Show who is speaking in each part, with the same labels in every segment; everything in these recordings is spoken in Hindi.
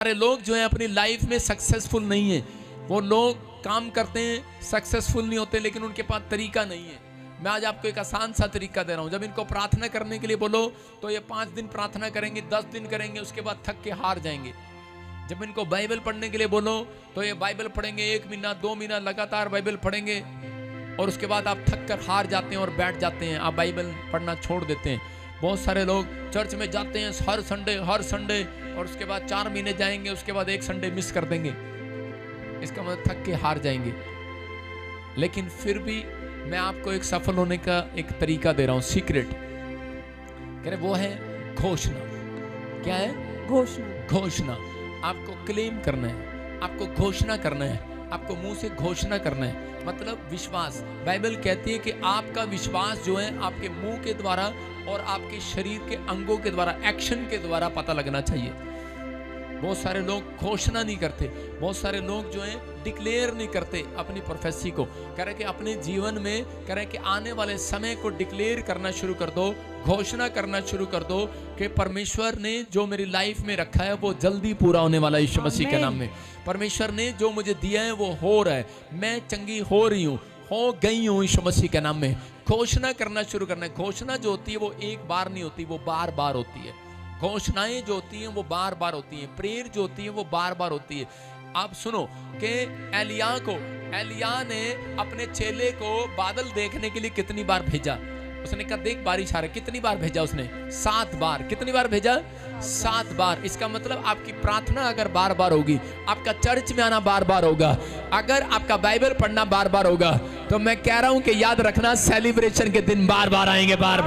Speaker 1: सारे लोग जो है अपनी लाइफ में सक्सेसफुल नहीं है। वो लोग काम करते हैं, सक्सेसफुल नहीं होते, लेकिन उनके पास तरीका नहीं है। मैं आज आपको एक आसान सा तरीका दे रहा हूं। जब इनको प्रार्थना करने के लिए बोलो तो ये 5 दिन प्रार्थना करेंगे, 10 दिन करेंगे, उसके बाद थक के हार जाएंगे। जब इनको बाइबल पढ़ने के लिए बोलो तो ये बाइबल पढ़ेंगे, 1 महीना 2 महीना लगातार बाइबल पढ़ेंगे और उसके बाद आप थक कर हार जाते हैं और बैठ जाते हैं, आप बाइबल पढ़ना छोड़ देते हैं। बहुत सारे लोग चर्च में जाते हैं हर संडे और उसके बाद 4 महीने जाएंगे, उसके बाद 1 संडे मिस कर देंगे। इसका मतलब थक के हार जाएंगे। लेकिन फिर भी मैं आपको एक सफल होने का एक तरीका दे रहा हूं, सीक्रेट। कह रहे वो है घोषणा। क्या है? घोषणा। आपको क्लेम करना है, आपको घोषणा करना है, आपको मुंह से घोषणा करना है, मतलब विश्वास। बाइबल कहती है कि आपका विश्वास जो है आपके मुंह के द्वारा और आपके शरीर के अंगों के द्वारा, एक्शन के द्वारा पता लगना चाहिए। बहुत सारे लोग घोषणा नहीं करते, बहुत सारे लोग जो हैं डिक्लेयर नहीं करते अपनी प्रोफेसी को। कह रहे कि अपने जीवन में कह रहे कि आने वाले समय को डिक्लेयर करना शुरू कर दो, घोषणा करना शुरू कर दो कि परमेश्वर ने जो मेरी लाइफ में रखा है वो जल्दी पूरा होने वाला है यीशु मसीह के नाम में। परमेश्वर ने जो मुझे दिया है वो हो रहा है, मैं चंगी हो रही हूँ, हो गई हूँ यीशु मसीह के नाम में। घोषणा करना शुरू करना है। घोषणा जो होती है वो एक बार नहीं होती, वो बार बार होती है। घोषणाएं जो होती हैं वो बार बार होती हैं, प्रेयर जो होती है वो बार बार होती है। आप सुनो कि एलिया ने अपने चेले को बादल देखने के लिए कितनी बार भेजा? उसने कहा देख बारिश आ रही। कितनी बार भेजा उसने? 7 बार। कितनी बार भेजा? 7 बार। इसका मतलब आपकी प्रार्थना अगर बार बार होगी, आपका चर्च में आना बार बार होगा, अगर आपका बाइबल पढ़ना बार बार होगा, तो मैं कह रहा हूं कि याद रखना सेलिब्रेशन के दिन बार बार आएंगे। बार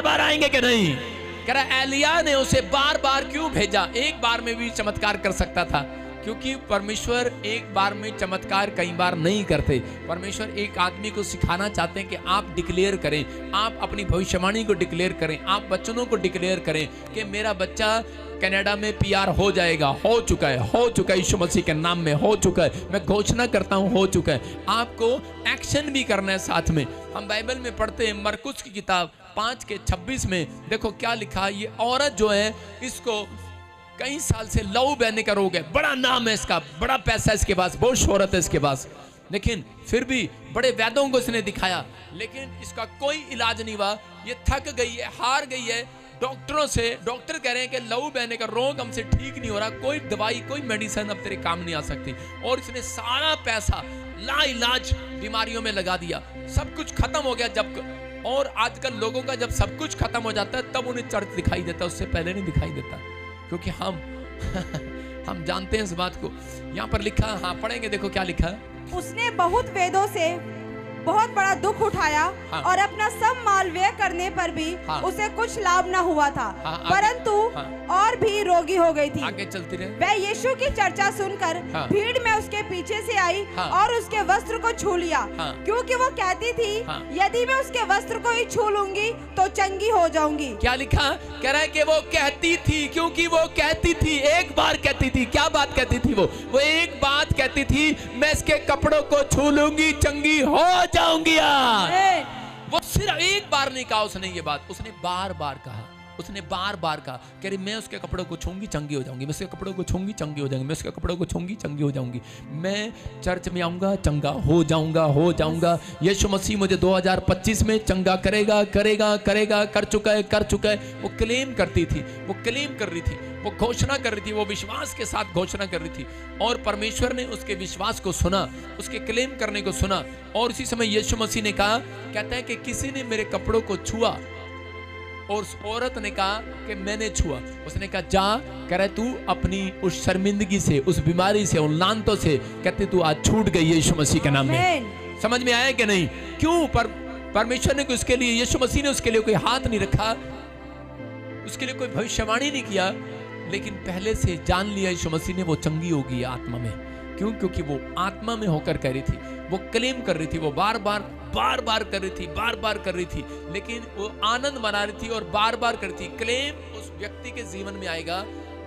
Speaker 1: बार आएंगे कि नहीं? कह रहा एलिया ने उसे बार बार क्यों भेजा? एक बार में भी चमत्कार कर सकता था, क्योंकि परमेश्वर एक बार में चमत्कार कई बार नहीं करते। परमेश्वर एक आदमी को सिखाना चाहते हैं कि आप डिक्लेयर करें, आप अपनी भविष्यवाणी को डिक्लेयर करें, आप बच्चों को डिक्लेयर करें कि मेरा बच्चा कनाडा में पीआर हो जाएगा, हो चुका है यीशु मसीह के नाम में हो चुका है। मैं घोषणा करता हूं हो चुका है। आपको एक्शन भी करना है साथ में। हम बाइबल में पढ़ते हैं मरकुस की किताब 5:26 में, देखो क्या लिखा। ये औरत जो है इसको कई साल से लहू बहने का रोग है, बड़ा नाम है इसका, बड़ा पैसा है इसके पास, बहुत शोहरत है इसके पास, लेकिन फिर भी बड़े वैद्यों को इसने दिखाया, लेकिन इसका कोई इलाज नहीं हुआ। ये थक गई है, हार गई है। डॉक्टरों से, डॉक्टर कह रहे हैं कि लहू बहने का रोग हमसे ठीक नहीं हो रहा, कोई दवाई कोई मेडिसिन अब तेरे काम नहीं आ सकती। और इसने सारा पैसा लाइलाज बीमारियों में लगा दिया, सब कुछ खत्म हो गया। जब और आजकल लोगों का जब सब कुछ खत्म हो जाता है तब उन्हें चर्च दिखाई देता है, उससे पहले नहीं दिखाई देता, क्योंकि हम जानते हैं इस बात को। यहाँ पर लिखा, हाँ पढ़ेंगे, देखो क्या लिखा।
Speaker 2: उसने बहुत वेदों से बहुत बड़ा दुख उठाया, हाँ। और अपना सब माल व्यय करने पर भी हाँ। उसे कुछ लाभ न हुआ था, हाँ। परंतु हाँ। और भी रोगी हो गई थी।
Speaker 1: आगे चलती रहे।
Speaker 2: वह यीशु की चर्चा सुनकर हाँ। भीड़ में उसके पीछे से आई हाँ। और उसके वस्त्र को छू लिया, हाँ। क्योंकि वो कहती थी हाँ। यदि मैं उसके वस्त्र को ही छू लूंगी तो चंगी हो जाऊंगी। क्या लिखा? कह रहा है कि वो कहती थी, क्योंकि वो कहती थी, एक बार कहती थी। क्या बात कहती थी? वो एक बात कहती थी, मैं इसके कपड़ों को छू लूंगी, चंगी हो जाऊंगी। वो सिर्फ एक बार नहीं कहा उसने ये बात, उसने बार बार कहा। उसने बार बार कहा, कह रही मैं उसके कपड़ों को छूंगी चंगी हो जाऊंगी, मैं उसके कपड़ों को छूंगी चंगी हो जाऊंगी, मैं उसके कपड़ों को छूंगी चंगी हो जाऊंगी, मैं चर्च में आऊंगा चंगा हो जाऊंगा। यीशु मसीह मुझे 2025 में चंगा करेगा, कर चुका है। वो क्लेम करती थी, वो क्लेम कर रही थी, वो घोषणा कर रही थी, वो विश्वास के साथ घोषणा कर रही थी। और परमेश्वर ने उसके विश्वास को सुना, उसके क्लेम करने को सुना। और उसी समय यीशु मसीह ने कहा, कहता है कि किसी ने मेरे कपड़ों को छुआ, और उस औरत ने कहा कि मैंने छुआ। उसने कहा जा, कह रहा तू अपनी उस शर्मिंदगी से, उस बीमारी से, उन लानतों से, कहते तू आज छूट गई है यीशु मसीह के नाम में। समझ में आया कि नहीं? क्यों? परमेश्वर ने उसके लिए, यीशु मसीह ने उसके लिए कोई हाथ नहीं रखा, उसके लिए कोई भविष्यवाणी नहीं किया, लेकिन पहले से जान लिया यीशु मसीह ने वो चंगी होगी आत्मा में। क्यों? क्योंकि वो आत्मा में होकर कह रही थी, वो क्लेम कर रही थी, वो बार बार कर रही थी, लेकिन वो आनंद मना रही थी और बार बार कर रही थी। क्लेम उस व्यक्ति के जीवन में आएगा,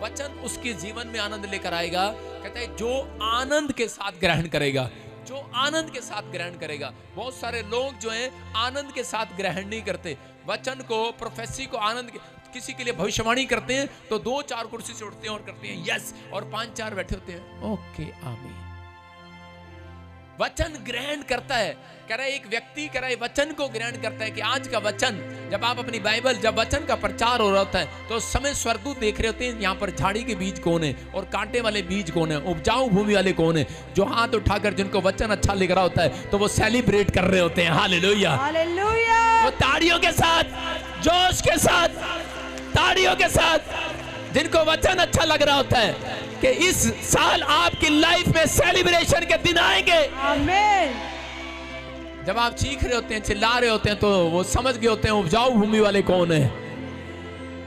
Speaker 2: वचन उसके जीवन में आनंद लेकर आएगा। कहता है जो आनंद के साथ ग्रहण करेगा, जो आनंद के साथ ग्रहण करेगा। बहुत सारे लोग जो हैं आनंद के साथ ग्रहण नहीं करते, वचन को, प्रोफेसी को आनंद के,
Speaker 1: किसी के लिए भविष्यवाणी करते हैं तो 2-4 कुर्सी से उठते हैं और करते हैं यस, और 5-4 बैठे होते हैं ओके आमीन। वचन ग्रहण करता है, कह रहा है एक व्यक्ति कह रहा है वचन को ग्रहण करता है कि आज का वचन, जब आप अपनी बाइबल, जब वचन का प्रचार हो रहा होता है तो उस समय स्वर्गदूत देख रहे होते हैं यहाँ पर झाड़ी के बीज कौन है और कांटे वाले बीज कौन है, उपजाऊ भूमि वाले कौन है, जो हाथ उठाकर जिनको वचन अच्छा लिख रहा होता है तो वो सेलिब्रेट कर रहे होते हैं। Hallelujah,
Speaker 2: hallelujah.
Speaker 1: वो ताड़ियों के साथ, जोश के साथ, ताड़ियों के साथ, जिनको वचन अच्छा लग रहा होता है कि इस साल आपकी लाइफ में सेलिब्रेशन के दिन आएंगे।
Speaker 2: आमीन।
Speaker 1: जब आप चीख रहे होते हैं, चिल्ला रहे होते हैं तो वो समझ गए होते हैं उपजाऊ भूमि वाले कौन है,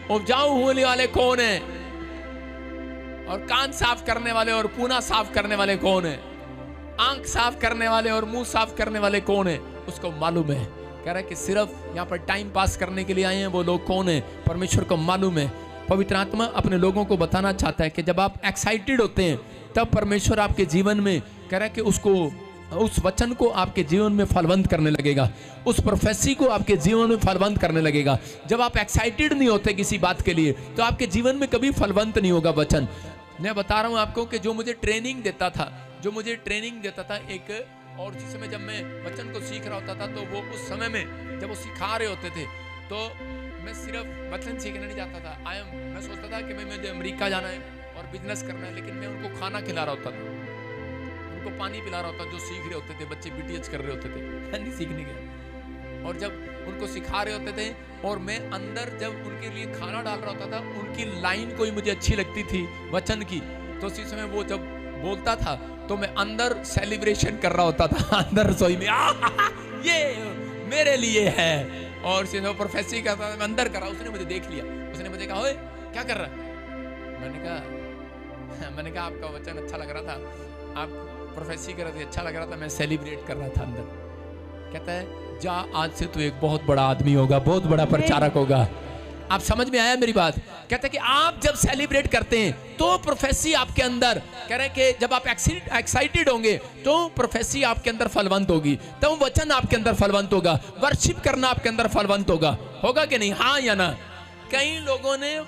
Speaker 1: उपजाऊ भूमि वाले कौन है, और कान साफ करने वाले और पूना साफ करने वाले कौन है, आंख साफ करने वाले और मुंह साफ करने वाले कौन है, उसको मालूम है। कह रहा है कि सिर्फ यहाँ पर टाइम पास करने के लिए आए हैं वो लोग कौन है, परमेश्वर को मालूम है। पवित्र आत्मा अपने लोगों को बताना चाहता है कि जब आप एक्साइटेड होते हैं तब परमेश्वर आपके जीवन में, कह रहा है कि उसको, उस वचन को आपके जीवन में फलवंत करने लगेगा, उस प्रोफेसी को आपके जीवन में फलवंत करने लगेगा। जब आप एक्साइटेड नहीं होते किसी बात के लिए तो आपके जीवन में कभी फलवंत नहीं होगा वचन। मैं बता रहा हूँ आपको कि जो मुझे ट्रेनिंग देता था, एक, और जिस समय जब मैं वचन को सीख रहा होता था तो वो उस समय में जब वो सिखा रहे होते थे तो मैं सिर्फ वचन सीखने नहीं जाता था। मैं सोचता था कि मुझे अमेरिका जाना है और बिजनेस करना है, लेकिन मैं उनको खाना खिला रहा होता था, उनको पानी पिला रहा होता, जो सीख रहे होते थे बच्चे, बीटीएच कर रहे होते थे, मैं नहीं सीखने गया। और जब उनको सिखा रहे होते थे और मैं अंदर जब उनके लिए खाना डाल रहा होता था, उनकी लाइन कोई मुझे अच्छी लगती थी वचन की, तो उसी समय वो जब बोलता था तो मैं अंदर सेलिब्रेशन कर रहा होता था, अंदर रसोई में ये मेरे लिए है, और प्रोफेसी करता था, मैं अंदर कर रहा। उसने मुझे देख लिया, उसने मुझे कहा ओए क्या कर रहा है, मैंने कहा आपका वचन अच्छा लग रहा था, आप प्रोफेसी कर रहे थे, अच्छा लग रहा था, मैं सेलिब्रेट कर रहा था अंदर। कहता है जा, आज से तू एक बहुत बड़ा आदमी होगा, बहुत बड़ा प्रचारक होगा। आप समझ में आया मेरी बात? कहते हैं कि आप जब सेलिब्रेट करते हैं तो प्रोफेसी आपके अंदर, कह रहे हैं कि जब आप एक्साइटेड होंगे तो प्रोफेसी आपके अंदर फलवंत होगी, तो वचन आपके अंदर फलवंत होगा, वर्शिप करना आपके अंदर फलवंत होगा कि नहीं? हाँ या ना? कई लोगों ने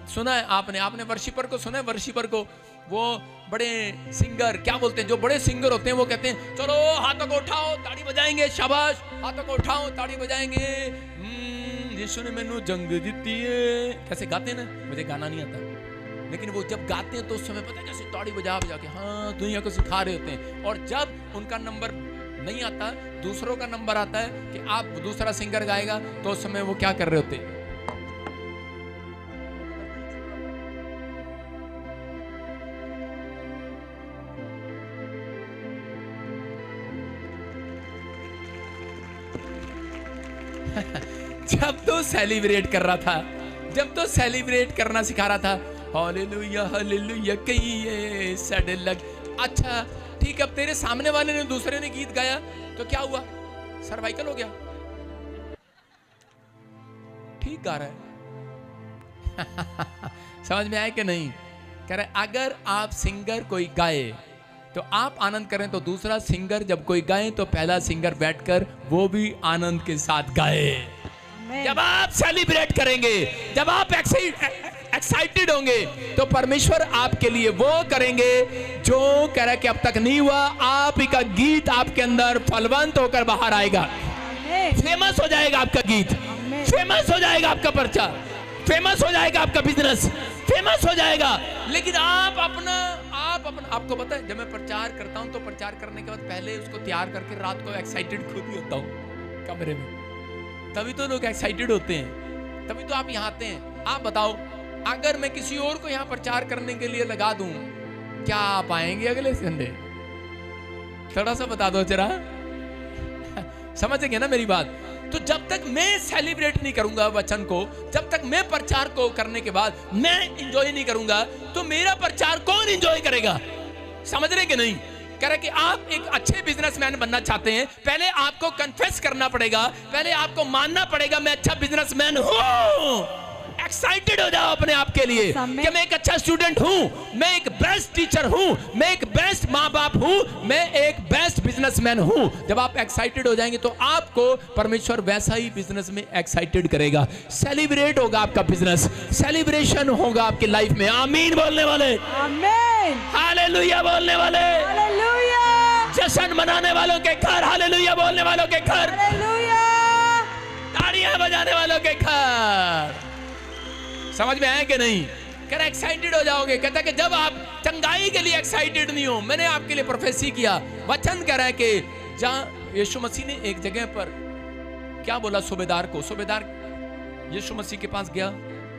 Speaker 1: सुना है, आपने वर्शिपर को सुना है, वर्शिपर को, वो बड़े सिंगर क्या बोलते हैं, जो बड़े सिंगर होते हैं वो कहते हैं चलो हाथों को उठाओ ताड़ी बजाएंगे, शाबाश, हाथों को उठाओ ताड़ी बजाएंगे, यीशु ने मैनू जंग जीती है। कैसे गाते हैं ना, मुझे गाना नहीं आता, लेकिन वो जब गाते हैं तो उस समय पता है कैसे ताड़ी बजा के हाँ दुनिया को सिखा रहे होते हैं। और जब उनका नंबर नहीं आता, दूसरों का नंबर आता है कि आप दूसरा सिंगर गाएगा, तो उस समय वो क्या कर रहे होते हैं? जब तो सेलिब्रेट कर रहा था, जब तो सेलिब्रेट करना सिखा रहा था, हालेलुया हालेलुया कहिए साढ़े लग। अच्छा ठीक है, अब तेरे सामने वाले ने, दूसरे ने गीत गाया तो क्या हुआ? सर्वाइकल हो गया? ठीक गा रहा है समझ में आया कि नहीं? कह रहे अगर आप सिंगर कोई गाए तो आप आनंद करें, तो दूसरा सिंगर जब कोई गाए तो पहला सिंगर बैठकर वो भी आनंद के साथ गाए। जब आप सेलिब्रेट करेंगे, जब आप एक्साइटेड होंगे, तो परमेश्वर आपके लिए वो करेंगे जो कह रहा है कि अब तक नहीं हुआ। आप ही का गीत आपके अंदर फलवंत होकर बाहर आएगा, फेमस हो जाएगा आपका गीत, फेमस हो जाएगा आपका पर्चा, फेमस हो जाएगा आपका बिजनेस, फेमस हो जाएगा। लेकिन आपको पता है, जब मैं प्रचार करता हूं तो प्रचार करने के बाद पहले उसको तैयार करके रात को एक्साइटेड खुद ही होता हूं कमरे में, तभी तो लोग एक्साइटेड होते हैं, तभी तो आप यहाँ आते हैं। आप बताओ, अगर मैं किसी और को यहाँ प्रचार करने के लिए लगा दूं, क्या आप आएंगे अगले संडे? थोड़ा सा बता दो जरा समझेंगे ना मेरी बात? तो जब तक मैं सेलिब्रेट नहीं करूंगा वचन को, जब तक मैं प्रचार को करने के बाद मैं एंजॉय नहीं करूंगा, तो मेरा प्रचार कौन एंजॉय करेगा? समझ रहे कि नहीं? कह रहे कि आप एक अच्छे बिजनेसमैन बनना चाहते हैं, पहले आपको कन्फेस करना पड़ेगा, पहले आपको मानना पड़ेगा मैं अच्छा बिजनेसमैन हूं, एक्साइटेड हो जाओ अपने आप के लिए कि मैं एक अच्छा स्टूडेंट हूं, मैं एक बेस्ट टीचर हूं, मैं एक बेस्ट माँ बाप हूं, मैं एक बेस्ट बिजनेसमैन हूं। जब आप एक्साइटेड हो जाएंगे तो आपको परमेश्वर वैसा ही बिजनेस में एक्साइटेड करेगा। सेलिब्रेट होगा आपका बिजनेस, सेलिब्रेशन होगा आपकी लाइफ में। आमीन बोलने वाले,
Speaker 2: आमीन,
Speaker 1: हालेलुया बोलने वाले,
Speaker 2: हालेलुया,
Speaker 1: जश्न मनाने वालों के घर, हालेलुया बोलने वालों के घर,
Speaker 2: हालेलुया,
Speaker 1: ताड़ियां बजाने वालों के घर। समझ में आया कि नहीं? कह रहा एक्साइटेड हो जाओगे। कहता कि जब आप चंगाई के लिए एक्साइटेड नहीं हो, मैंने आपके लिए प्रोफेसी किया, वचन कह रहा है कि जहां यीशु मसीह ने एक जगह पर क्या बोला सूबेदार को, सूबेदार यीशु मसीह के पास गया,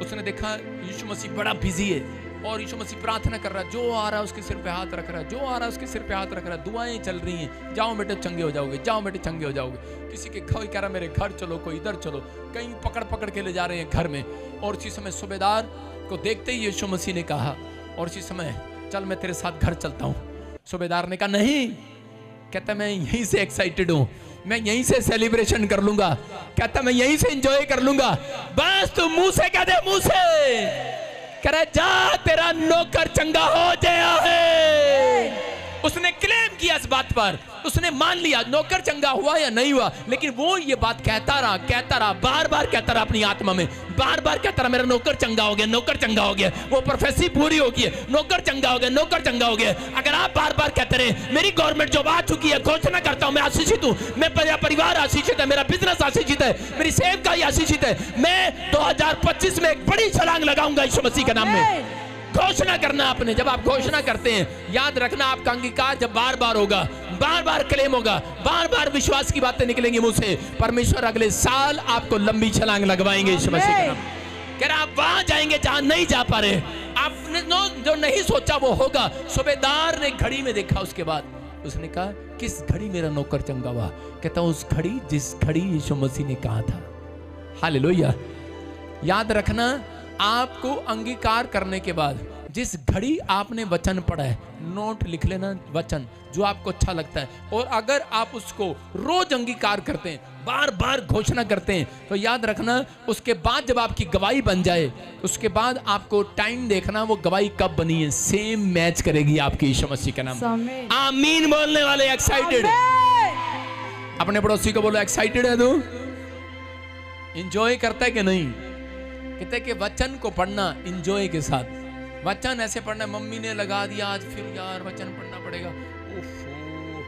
Speaker 1: उसने देखा यीशु मसीह बड़ा बिजी है और यीशु मसीह प्रार्थना कर रहा है, जो आ रहा है उसके सिर पे हाथ रख रहा है, जो आ रहा है उसके सिर पे हाथ रख रहा है, दुआएं चल रही हैं, जाओ बेटे चंगे हो जाओगे, जाओ बेटे चंगे हो जाओगे। किसी के घर कह रहा मेरे घर चलो, कोई इधर चलो, कहीं पकड़ पकड़ के ले जा रहे हैं घर में। और उसी समय सूबेदार को देखते ही यीशु मसीह ने कहा, और उसी समय चल मैं तेरे साथ घर चलता हूँ। सूबेदार ने कहा नहीं, कहता मैं यहीं से एक्साइटेड हूँ, मैं यहीं से सेलिब्रेशन कर लूंगा, कहता मैं यहीं से एंजॉय कर लूंगा, बस तू मुंह से कह दे, मुंह से कह रहा जा तेरा नौकर चंगा हो गया है। उसने क्लेम किया इस बात पर, उसने मान लिया नौकर चंगा हुआ या नहीं हुआ, लेकिन वो ये बात कहता रहा, बार बार कहता रहा अपनी आत्मा में, बार बार कहता रहा मेरा नौकर चंगा हो गया, नौकर चंगा हो गया। वो प्रोफेसी पूरी हो गई है, नौकर चंगा हो गया, नौकर चंगा हो गया। अगर आप बार बार कहते रहे मेरी गवर्नमेंट जॉब आ चुकी है, घोषणा करता हूं मैं आशीषित हूं, मेरा परिवार आशीषित है, मेरा बिजनेस आशीषित है, मेरी सेवकाई आशीषित है, मैं 2025 में एक बड़ी छलांग लगाऊंगा यीशु मसीह के नाम में। घोषणा करना आपने, जब आप घोषणा करते हैं याद रखना आपका अंगीकार जब बार बार होगा, बार बार क्लेम होगा, बार बार विश्वास की बातें निकलेंगी मुंह से, परमेश्वर अगले साल आपको लंबी छलांग लगवाएंगे यीशु मसीह के नाम। कह रहा आप वहां जाएंगे जहां नहीं जा पा रहे, आपने जो नहीं सोचा वो होगा। सूबेदार ने घड़ी में देखा, उसके बाद उसने कहा किस घड़ी मेरा नौकर चंगा हुआ? कहता उस घड़ी जिस घड़ी यीशु मसीह ने कहा था। हालेलुया। याद रखना आपको अंगीकार करने के बाद जिस घड़ी आपने वचन पढ़ा है, नोट लिख लेना वचन जो आपको अच्छा लगता है, और अगर आप उसको रोज अंगीकार करते हैं, बार बार घोषणा करते हैं, तो याद रखना उसके बाद जब आपकी गवाही बन जाए, उसके बाद आपको टाइम देखना वो गवाही कब बनी है, सेम मैच करेगी आपकी यीशु मसीह के नाम। आमीन बोलने वाले एक्साइटेड? अपने पड़ोसी को बोलो एक्साइटेड है तू? एंजॉय करता है कि नहीं? कहते कि वचन को पढ़ना एंजॉय के साथ, वचन ऐसे पढ़ना मम्मी ने लगा दिया आज फिर यार वचन पढ़ना पड़ेगा, ओफो,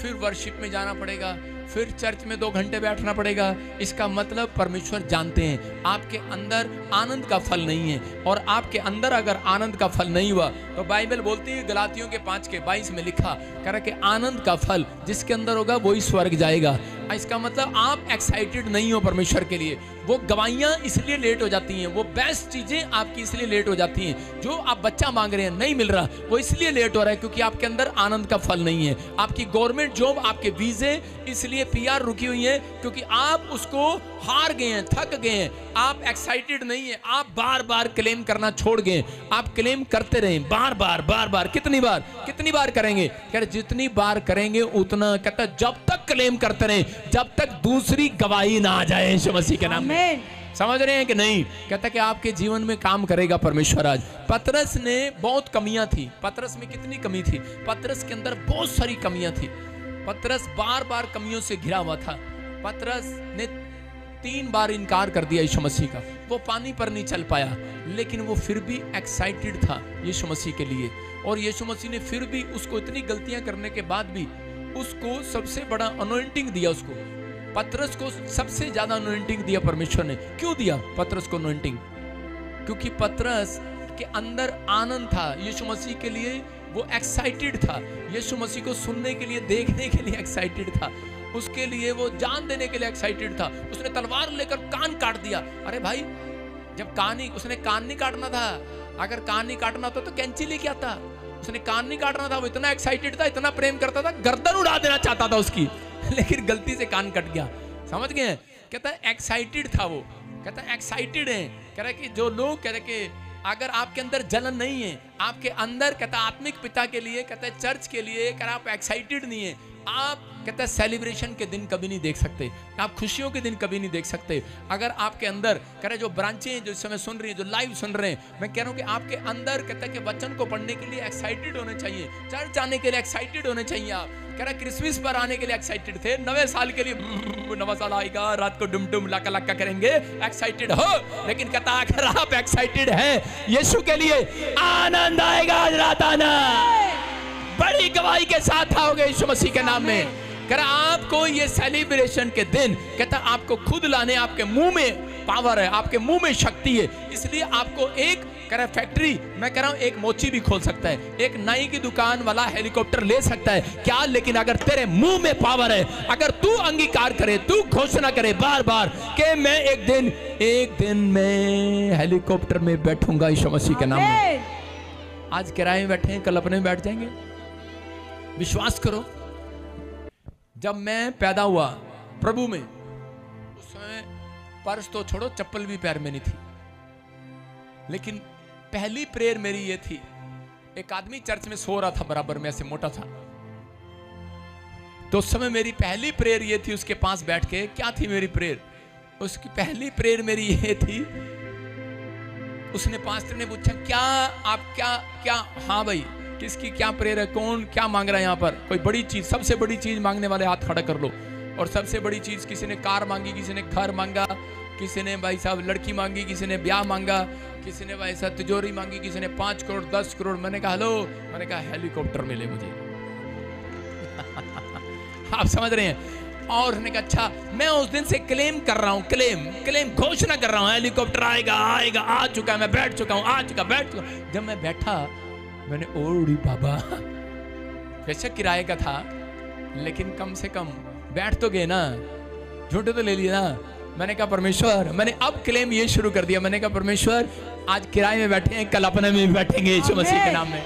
Speaker 1: फिर वर्शिप में जाना पड़ेगा, फिर चर्च में 2 घंटे बैठना पड़ेगा। इसका मतलब परमेश्वर जानते हैं आपके अंदर आनंद का फल नहीं है, और आपके अंदर अगर आनंद का फल नहीं हुआ तो बाइबल बोलती है गलातियों के 5:22 में लिखा कह रहा कि आनंद का फल जिसके अंदर होगा वही स्वर्ग जाएगा। इसका मतलब आप एक्साइटेड नहीं हो परमेश्वर के लिए, वो गवाहियां इसलिए लेट हो जाती हैं, वो बेस्ट चीजें आपकी इसलिए लेट हो जाती हैं, जो आप बच्चा मांग रहे हैं नहीं मिल रहा वो इसलिए लेट हो रहा है क्योंकि आपके अंदर आनंद का फल नहीं है। आपकी गवर्नमेंट जॉब, आपके वीजे इसलिए PR रुकी हुई है क्योंकि आप उसको हार गए हैं, थक गए हैं, आप एक्साइटेड नहीं है, आप बार बार क्लेम करना छोड़ गए। आप क्लेम करते रहे बार बार, कितनी बार करेंगे? कह रहे जितनी बार करेंगे उतना, कहता जब तक क्लेम करते रहे जब तक दूसरी गवाही ना आ जाए यीशु मसीह के नाम में। समझ रहे हैं कि नहीं? कहता कि आपके जीवन में काम करेगा परमेश्वर आज। पतरस ने बहुत कमियां थी, पतरस में कितनी कमी थी? पतरस के अंदर बहुत सारी कमियां थी। पतरस बार बार कमियों से घिरा हुआ था। पतरस ने 3 बार इनकार कर दिया यीशु मसीह का, वो पानी पर नहीं चल पाया, लेकिन वो फिर भी एक्साइटेड था यीशु मसीह के लिए, और यीशु मसीह ने फिर भी उसको इतनी गलतियां करने के बाद भी उसको सबसे बड़ा अनॉइंटिंग दिया। उसको पतरस को सबसे ज्यादा अनॉइंटिंग दिया परमेश्वर ने। क्यों दिया पतरस को अनॉइंटिंग? क्योंकि पतरस के अंदर आनंद था यीशु मसीह के लिए, वो एक्साइटेड था यीशु मसीह को सुनने के लिए, देखने के लिए एक्साइटेड था, उसके लिए वो जान देने के लिए एक्साइटेड था। उसने तलवार लेकर कान काट दिया। अरे भाई, जब उसने कान नहीं काटना था, अगर कान नहीं काटना था तो कैंची लेके आता। उसने कान नहीं काटना था, वो इतना एक्साइटेड था, इतना प्रेम करता था, गर्दन उड़ा देना चाहता था उसकी, लेकिन गलती से कान कट गया। समझ गए? कहता है एक्साइटेड था वो, कहता है एक्साइटेड है। कह रहा कि जो लोग कह रहे कि अगर आपके अंदर जलन नहीं है, आपके अंदर कहता आत्मिक पिता के लिए, कहता है चर्च के लिए, कह रहा आप एक्साइटेड नहीं है, आप कहते हैं सेलिब्रेशन के दिन कभी नहीं देख सकते, आप खुशियों के दिन कभी नहीं देख सकते। अगर आपके अंदर कह रहे जो ब्रांचें जो इस समय सुन रही हैं, जो लाइव सुन रहे हैं, मैं कह रहा हूं कि आपके अंदर कहते हैं कि वचन को पढ़ने के लिए एक्साइटेड होने चाहिए, चर्च आने के लिए एक्साइटेड होने चाहिए। आप कह रहे क्रिसमस पर आने के लिए एक्साइटेड थे, नवे साल के लिए नवा साल आएगा, रात को डुम डुम लाका लाका करेंगे, एक्साइटेड हो। लेकिन कहता अगर आप एक्साइटेड हैं यीशु के लिए, आनंद आएगा आज रात, आना बड़ी गवाही के साथ आओगे यीशु मसीह के नाम में। कर आपको ये सेलिब्रेशन के दिन कहता आपको खुद लाने, आपके मुंह में पावर है, आपके मुंह में शक्ति है, इसलिए आपको एक करे फैक्ट्री, मैं कह रहा हूं एक मोची भी खोल सकता है, एक नाई की दुकान वाला हेलीकॉप्टर ले सकता है क्या, लेकिन अगर तेरे मुंह में पावर है, अगर तू अंगीकार करे, तू घोषणा करे बार बार कि मैं एक दिन मैं हेलीकॉप्टर में बैठूंगा यीशु मसीह के नाम में। आज किराए में बैठे हैं, कल अपने में बैठ जाएंगे। विश्वास करो, जब मैं पैदा हुआ प्रभु में, उस समय पर्स तो छोड़ो, चप्पल भी पैर में नहीं थी, लेकिन पहली प्रेयर मेरी ये थी, एक आदमी चर्च में सो रहा था बराबर में, ऐसे मोटा था, तो उस समय मेरी पहली प्रेयर ये थी, उसके पास बैठ के, क्या थी मेरी प्रेयर, उसकी पहली प्रेयर मेरी ये थी, उसने पास्टर ने पूछा क्या आप क्या हाँ भाई किसकी क्या प्रेयर है, कौन क्या मांग रहा है यहाँ पर, कोई बड़ी चीज, सबसे बड़ी चीज मांगने वाले हाथ खड़ा कर लो। और सबसे बड़ी चीज, किसी ने कार मांगी, किसी ने घर मांगा, किसी ने भाई साहब लड़की मांगी, किसी ने ब्याह मांगा, किसी ने भाई साहब तिजोरी मांगी, किसी ने 5 करोड़ 10 करोड़। मैंने कहा हेलो, मैंने कहा हेलीकॉप्टर मिले मुझे। आप समझ रहे हैं। और उसने कहा अच्छा, मैं उस दिन से क्लेम कर रहा हूँ, क्लेम घोषणा कर रहा हूँ, हेलीकॉप्टर आएगा, आ चुका, मैं बैठ चुका हूँ, बैठ चुका। जब मैं बैठा, मैंने ओड़ी बाबा, वैसे किराए का था, लेकिन कम से कम बैठ तो गए ना, झूठे तो ले लिए ना। मैंने कहा परमेश्वर, मैंने अब क्लेम ये शुरू कर दिया, मैंने कहा परमेश्वर आज किराए में बैठे हैं, कल अपने में बैठेंगे यीशु मसीह के नाम में।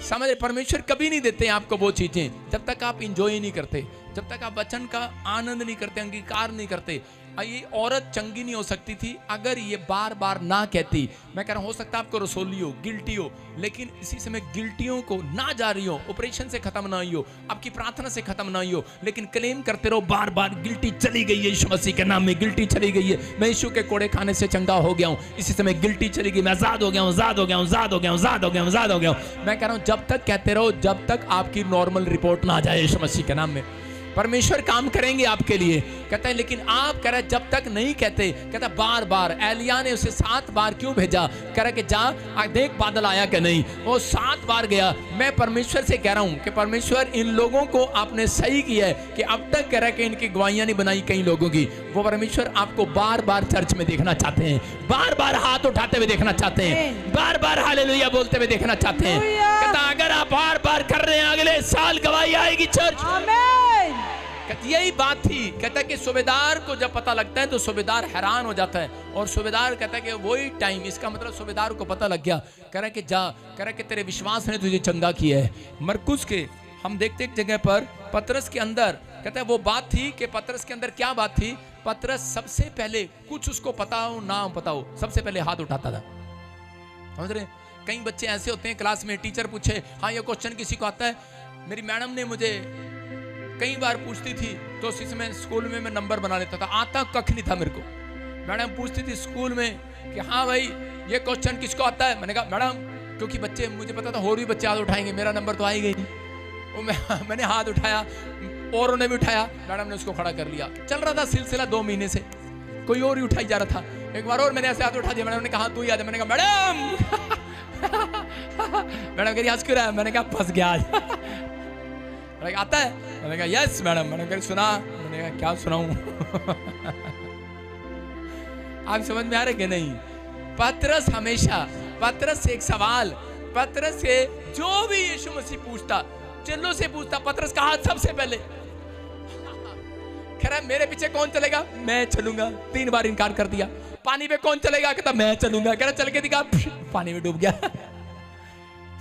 Speaker 1: समझ, परमेश्वर कभी नहीं देते आपको वो चीजें जब तक आप इंजॉय नहीं करते, जब तक आप वचन का आनंद नहीं करते, अंगीकार नहीं करते। ये औरत चंगी नहीं हो सकती थी अगर ये बार बार ना कहती। मैं कह रहा हूं, हो सकता है आपको रसोली हो, गिल्टी हो, लेकिन इसी समय गिल्टियों को ना जा रही हो, ऑपरेशन से खत्म ना हुई हो, आपकी प्रार्थना से खत्म ना हुई हो, लेकिन क्लेम करते रहो बार बार, गिल्टी चली गई है यीशु मसीह के नाम में, गिल्टी चली गई है, मैं यीशु के कोड़े खाने से चंगा हो गया हूं, इसी समय गिल्टी चली गई, मैं आजाद हो गया हूं, आजाद हो गया हूं, आजाद हो गया हूं, आजाद हो गया हूं, आजाद हो गया हूं। मैं कह रहा हूं जब तक कहते रहो, जब तक आपकी नॉर्मल रिपोर्ट ना आ जाए यीशु मसीह के नाम में, परमेश्वर काम करेंगे आपके लिए। कहता है लेकिन आप कह रहे जब तक नहीं कहते, कहता बार बार, एलिया ने उसे 7 बार क्यों भेजा, कह रहा कि जा देख बादल आया कि नहीं, वो 7 बार गया। मैं परमेश्वर से कह रहा हूं कि परमेश्वर इन लोगों को आपने सही किया है कि अब तक कह रहा कि इनकी गवाहियां नहीं बनाई कई लोगों की, वो परमेश्वर आपको बार बार चर्च में देखना चाहते हैं, बार बार हाथ उठाते हुए देखना चाहते हैं, बार बार हालेलुया बोलते हुए देखना चाहते हैं। कहता अगर आप बार बार कर रहे हैं, अगले साल गवाही आएगी चर्च। यही बात थी। कहता है कि सूबेदार को जब पता लगता है तो सूबेदार हैरान हो जाता है, और सूबेदार कहता है कि वही टाइम, इसका मतलब सूबेदार को पता लग गया, कह रहा है कि जा, कह रहा है कि तेरे विश्वास ने तुझे चंगा किया है। मरकुस के हम देखते एक जगह पर पतरस के अंदर, कहता है वो बात थी कि पतरस के अंदर क्या बात थी, पतरस सबसे पहले कुछ उसको पता हो ना पता हो, सबसे पहले हाथ उठाता था। समझ रहे, कई बच्चे ऐसे होते हैं क्लास में, टीचर पूछे हाँ ये क्वेश्चन किसी को आता है, मेरी मैडम ने मुझे कई बार पूछती थी तो उसी समय स्कूल में मैं नंबर बना लेता था, आता कख नहीं था मेरे को। मैडम पूछती थी स्कूल में कि हाँ भाई ये क्वेश्चन किसको आता है, मैंने कहा मैडम, क्योंकि बच्चे, मुझे पता था और भी बच्चे हाथ उठाएंगे, मेरा नंबर तो आएगा ही नहीं। मैंने हाथ उठाया, औरों ने भी उठाया, मैडम ने उसको खड़ा कर लिया। चल रहा था सिलसिला 2 महीने से, कोई और ही उठाई जा रहा था। एक बार और मैंने ऐसे हाथ उठा दिया, मैडम ने कहा तू ही आ जा, मैंने कहा मैडम मैडम कह रही हंस क्यों रहा है, मैंने कहा फंस गया आज। आता है, मैंने कहा यस मैडम, मैंने कहा सुना, मैंने कहा क्या सुनाऊं। आप समझ में आ रहे कि नहीं। पतरस हमेशा, पतरस से एक सवाल, पतरस से जो भी यीशु मसीह पूछता, चिल्लों से पूछता, पतरस का हाथ सबसे पहले। कह रहा मेरे पीछे कौन चलेगा, मैं चलूंगा, 3 बार इनकार कर दिया। पानी पे कौन चलेगा, कहता मैं चलूंगा, कह रहा चल के दिखा, पानी में डूब गया।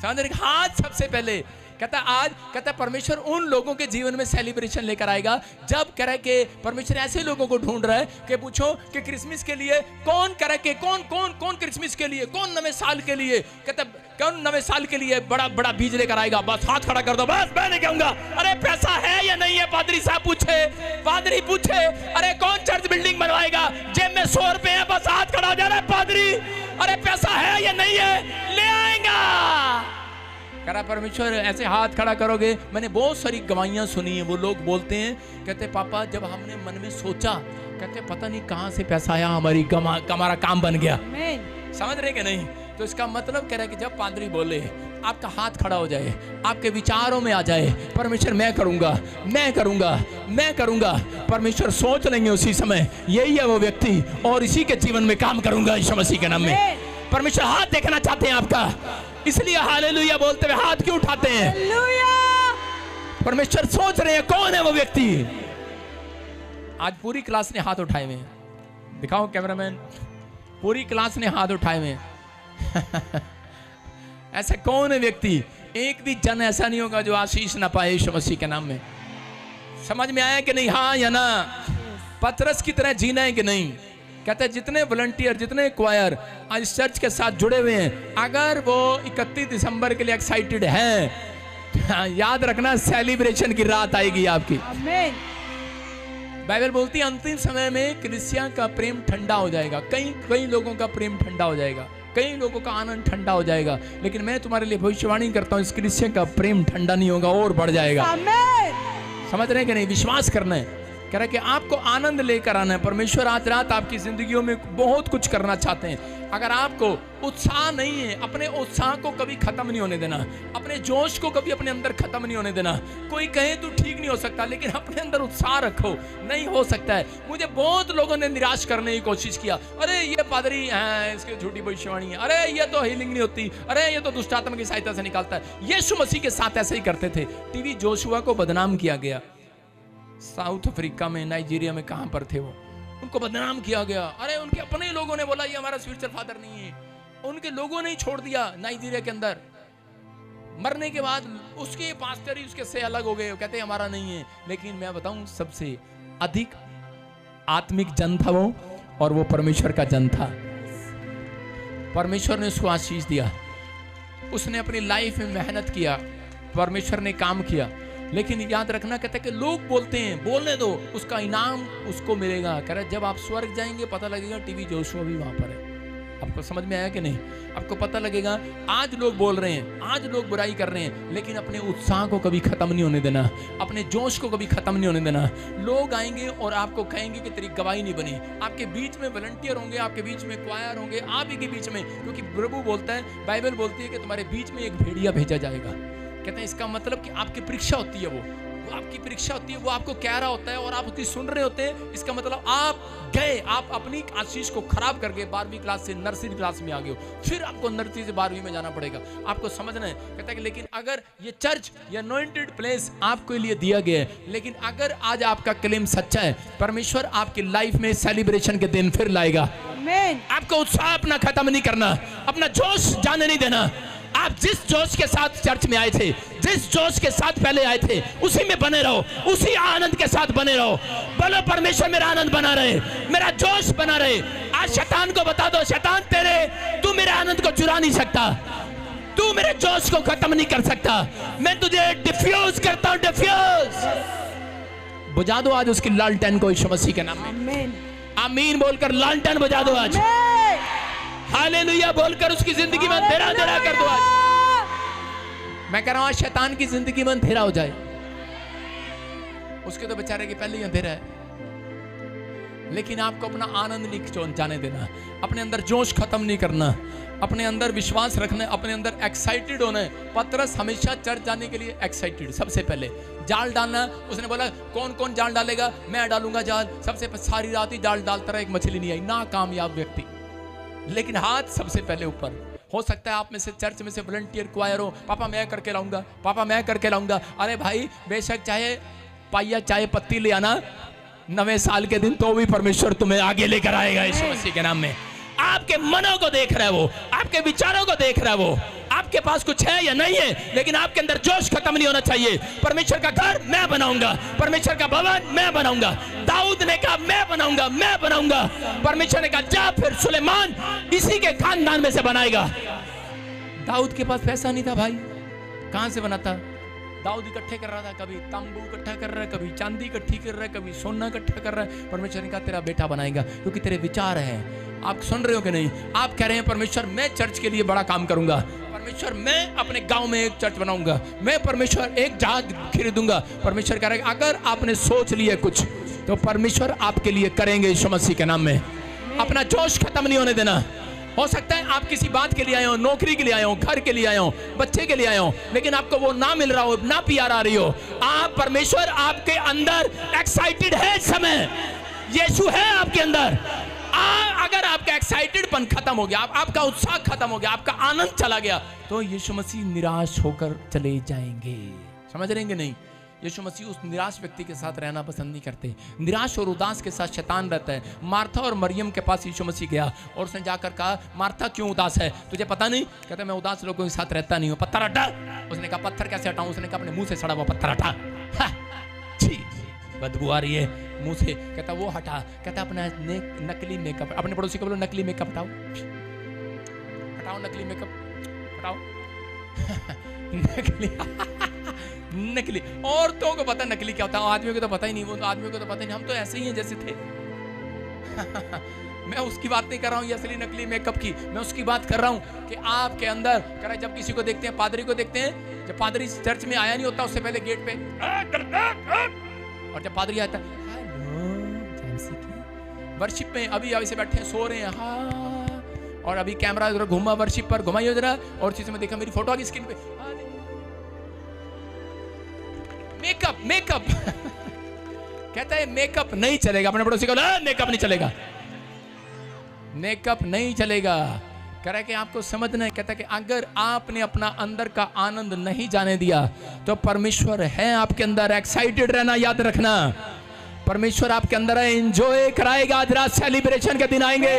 Speaker 1: समझ रहे, हाथ सबसे पहले। कहता आज, कहता परमेश्वर उन लोगों के जीवन में सेलिब्रेशन लेकर आएगा जब कह रहा कि परमेश्वर ऐसे लोगों को ढूंढ रहा है कि पूछो कि क्रिसमस के लिए कौन कह रहा कि कौन क्रिसमस के लिए, कौन नवे साल के लिए, कहता कौन नवे साल के लिए बड़ा बड़ा बीज लेकर आएगा? बस हाथ खड़ा कर दो, बस मैं नहीं कहूंगा। अरे पैसा है या नहीं है? पादरी साहब पूछे, पादरी पूछे, अरे कौन चर्च बिल्डिंग बनवाएगा? जेब में 100 रुपए है, बस हाथ खड़ा हो जा रहा है पादरी। अरे पैसा है या नहीं है? ले आएगा। कह रहा परमेश्वर ऐसे हाथ खड़ा करोगे? मैंने बहुत सारी गवाहियां सुनी है। वो लोग बोलते हैं, कहते पापा जब हमने मन में सोचा, कहते पता नहीं कहां से पैसा आया, हमारा काम बन गया। समझ रहे कि नहीं? तो इसका मतलब कह रहा है कि जब पादरी बोले आपका हाथ खड़ा हो जाए, आपके विचारों में आ जाए परमेश्वर मैं करूंगा, मैं करूंगा, मैं करूंगा, परमेश्वर सोच लेंगे उसी समय यही है वो व्यक्ति और इसी के जीवन में काम करूंगा यीशु मसीह के नाम में। परमेश्वर हाथ देखना चाहते हैं आपका, इसलिए हालेलुया बोलते हुए हाथ क्यों उठाते हैं? परमेश्वर सोच रहे हैं कौन है वो व्यक्ति। आज पूरी क्लास ने हाथ उठाए हुए, दिखाओ कैमरामैन, पूरी क्लास ने हाथ उठाए हुए। ऐसा कौन है व्यक्ति? एक भी जन ऐसा नहीं होगा जो आशीष ना पाए यीशु मसीह के नाम में। समझ में आया कि नहीं? हाँ या ना? पतरस की तरह जीना है कि नहीं? कहते हैं जितने वॉलंटियर, जितने क्वायर आज चर्च के साथ जुड़े हुए हैं, अगर वो 31 दिसंबर के लिए एक्साइटेड हैं, याद रखना सेलिब्रेशन की रात आएगी आपकी। बाइबल बोलती है अंतिम समय में क्रिश्चियन का प्रेम ठंडा हो जाएगा। कई लोगों का प्रेम ठंडा हो जाएगा, कई लोगों का आनंद ठंडा हो जाएगा, लेकिन मैं तुम्हारे लिए भविष्यवाणी करता हूँ इस क्रिश्चियन का प्रेम ठंडा नहीं होगा और बढ़ जाएगा। समझ रहे हैं कि नहीं? विश्वास करना है। कह रहा है कि आपको आनंद लेकर आना है। परमेश्वर आज रात आपकी जिंदगियों में बहुत कुछ करना चाहते हैं। अगर आपको उत्साह नहीं है, अपने उत्साह को कभी खत्म नहीं होने देना, अपने जोश को कभी अपने अंदर खत्म नहीं होने देना। कोई कहे तू ठीक नहीं हो सकता, लेकिन अपने अंदर उत्साह रखो, नहीं हो सकता है। मुझे बहुत लोगों ने निराश करने की कोशिश किया, अरे ये पादरी है, इसकी झूठी भविष्यवाणी है, अरे ये तो हीलिंग नहीं होती, अरे ये तो दुष्ट आत्मा की सहायता से निकालता है। यीशु मसीह के साथ ऐसे ही करते थे। टीवी जोशुआ को बदनाम किया गया, साउथ अफ्रीका में, नाइजीरिया में, कहां पर थे वो, उनको बदनाम किया गया। अरे उनके अपने लोगों ने बोला ये हमारा स्पिरिचुअल फादर नहीं है। उनके लोगों ने ही छोड़ दिया नाइजीरिया के अंदर। मरने के बाद उसके पास्टर ही उसके से अलग हो गए, कहते हमारा नहीं है। लेकिन मैं बताऊं सबसे अधिक आत्मिक जन था वो, और वो परमेश्वर का जन था। परमेश्वर ने उसको आशीष दिया, उसने अपनी लाइफ में मेहनत किया, परमेश्वर ने काम किया। लेकिन याद रखना, कहते हैं कि लोग बोलते हैं बोलने दो, उसका इनाम उसको मिलेगा। कह रहे जब आप स्वर्ग जाएंगे पता लगेगा टीवी जोशुआ भी वहां पर है। आपको समझ में आया कि नहीं? आपको पता लगेगा आज लोग बोल रहे हैं, आज लोग बुराई कर रहे हैं, लेकिन अपने उत्साह को कभी खत्म नहीं होने देना, अपने जोश को कभी खत्म नहीं होने देना। लोग आएंगे और आपको कहेंगे कि तेरी गवाही नहीं बनी। आपके बीच में वॉलंटियर होंगे, आपके बीच में क्वायर होंगे, आप ही के बीच में, क्योंकि प्रभु बोलता है, बाइबल बोलती है कि तुम्हारे बीच में एक भेड़िया भेजा जाएगा। कहते हैं इसका मतलब कि आपकी परीक्षा होती है, वो आपकी परीक्षा होती है, वो आपको कह रहा होता है और आप उसकी सुन रहे होते हैं। इसका मतलब आप गए, आप अपनी आशीष को खराब करके 12वीं क्लास से नर्सरी क्लास में आ गए हो, फिर आपको नर्सरी से 12वीं में जाना पड़ेगा। आपको समझना है। कहता है कि लेकिन अगर ये चर्च या अनॉइंटेड प्लेस आपके लिए दिया गया है, लेकिन अगर आज आपका क्लेम सच्चा है, परमेश्वर आपकी लाइफ में सेलिब्रेशन के दिन फिर लाएगा। आपको उत्साह अपना खत्म नहीं करना, अपना जोश जाने नहीं देना। आप जिस जोश के साथ चर्च में आए थे, जिस जोश के साथ पहले आए थे, उसी में बने रहो, उसी आनंद के साथ बने रहो। बोलो परमेश्वर मेरा आनंद बना रहे, मेरा जोश बना रहे। आज शैतान को बता दो, शैतान तू मेरे आनंद को चुरा नहीं सकता, तू मेरे जोश को खत्म नहीं कर सकता। मैं तुझे डिफ्यूज करता हूं, डिफ्यूज। बुझा दो आज उसकी लालटेन को यीशु मसीह के नाम में। आमीन बोलकर लालटेन बुझा दो आज। हालेलुया बोलकर उसकी जिंदगी में अंधेरा अंधेरा कर दो आज। मैं कह रहा हूं आज शैतान की जिंदगी में अंधेरा हो जाए। उसके तो बेचारे के पहले ही अंधेरा है, लेकिन आपको अपना आनंद नहीं जाने देना, अपने अंदर जोश खत्म नहीं करना, अपने अंदर विश्वास रखना, अपने अंदर एक्साइटेड होना है। पतरस हमेशा चर्च जाने के लिए एक्साइटेड। सबसे पहले जाल डालना, उसने बोला कौन कौन जाल डालेगा? मैं डालूंगा जाल। सबसे सारी रात ही जाल डालता रहा, एक मछली नहीं आई। नाकामयाब व्यक्ति, लेकिन हाथ सबसे पहले ऊपर। हो सकता है आप में से चर्च में से वॉलंटियर क्वायर हो, पापा मैं करके लाऊंगा, पापा मैं करके लाऊंगा। अरे भाई बेशक चाहे पाइया चाय पत्ती ले आना नवे साल के दिन, तो भी परमेश्वर तुम्हें आगे लेकर आएगा यीशु मसीह के नाम में। आपके मनों को देख रहा है वो, आपके विचारों को देख रहा है वो। आपके पास कुछ है या नहीं है, लेकिन आपके अंदर जोश खत्म नहीं होना चाहिए। परमेश्वर का घर मैं बनाऊंगा, परमेश्वर का भवन मैं बनाऊंगा। दाऊद ने कहा मैं बनाऊंगा, मैं बनाऊंगा। परमेश्वर ने कहा जा, फिर सुलेमान इसी के खानदान में से बनाएगा। दाऊद के पास पैसा नहीं था भाई, कहां से बनाता? दाऊद इकट्ठे कर रहा था, कभी तंबू इकट्ठा कर रहा है, कभी चांदी इकट्ठी कर रहा है, कभी सोना इकट्ठा कर रहा है। परमेश्वर ने कहा तेरा बेटा बनाएगा, क्योंकि तेरे विचार हैं। आप सुन रहे हो कि नहीं? आप कह रहे हैं परमेश्वर मैं चर्च के लिए बड़ा काम करूंगा, परमेश्वर मैं अपने गांव में एक चर्च बनाऊंगा, मैं परमेश्वर एक जहाज खरीदूंगा। परमेश्वर कह रहा है अगर आपने सोच लिया कुछ तो परमेश्वर आपके लिए करेंगे यीशु मसीह के नाम में। अपना जोश खत्म नहीं होने देना। हो सकता है आप किसी बात के लिए आए हो, नौकरी के लिए आए हो, घर के लिए आए हो, बच्चे के लिए आए हो, लेकिन आपको वो ना मिल रहा हो, ना प्यार आ रही हो। आप परमेश्वर आपके अंदर एक्साइटेड है, इस समय यीशु है आपके अंदर। अगर आपका एक्साइटेडपन खत्म हो गया, आपका उत्साह खत्म हो गया, आपका आनंद चला गया, तो यीशु मसीह निराश होकर चले जाएंगे। समझ रहे हैं नहीं? यीशु मसीह उस निराश व्यक्ति के साथ रहना पसंद नहीं करते। निराश और उदास के साथ शैतान रहता है। मार्था और मरियम के पास यीशु मसीह गया और उसने जाकर कहा मार्था क्यों उदास है, तुझे पता नहीं? कहते मैं उदास लोगों के साथ रहता नहीं हूँ, पत्थर हटा। उसने कहा पत्थर कैसे हटाऊं? उसने कहा अपने मुंह से सड़ा हुआ पत्थर हटा। छी, बदबू आ रही है मुंह से। कहता वो हटा। कहता अपना नकली मेकअप, अपने पड़ोसी को बोलो नकली मेकअप हटाओ, हटाओ नकली मेकअप हटाओ। नकली औरतों को पता नकली क्या होता है, आदमियों को तो पता ही नहीं। वो तो आदमियों को तो पता ही नहीं, हम तो ऐसे ही हैं जैसे थे। मैं उसकी बात नहीं कर रहा हूँ ये असली नकली मेकअप की, मैं उसकी बात कर रहा हूँ कि आपके अंदर कर, जब किसी को देखते हैं, पादरी को देखते हैं, जब पादरी चर्च में आया नहीं होता उससे पहले गेट पे, और जब पादरी आता है वर्शिप में, अभी ऐसे बैठे हैं, सो रहे हैं, हाँ, और अभी कैमरा जरा घुमा, वर्शिप पर घुमाइए जरा, और चीज में देखा मेरी फोटो आ गई स्क्रीन पे, मेकअप मेकअप। कहता है मेकअप नहीं चलेगा। अपने पड़ोसी को मेकअप नहीं चलेगा, मेकअप नहीं चलेगा। कह रहा है कि आपको समझना है। कहता है कि अगर आपने अपना अंदर का आनंद नहीं जाने दिया तो परमेश्वर है आपके अंदर। एक्साइटेड रहना याद रखना, परमेश्वर आपके अंदर है, एंजॉय कराएगा। आज रात सेलिब्रेशन के दिन आएंगे,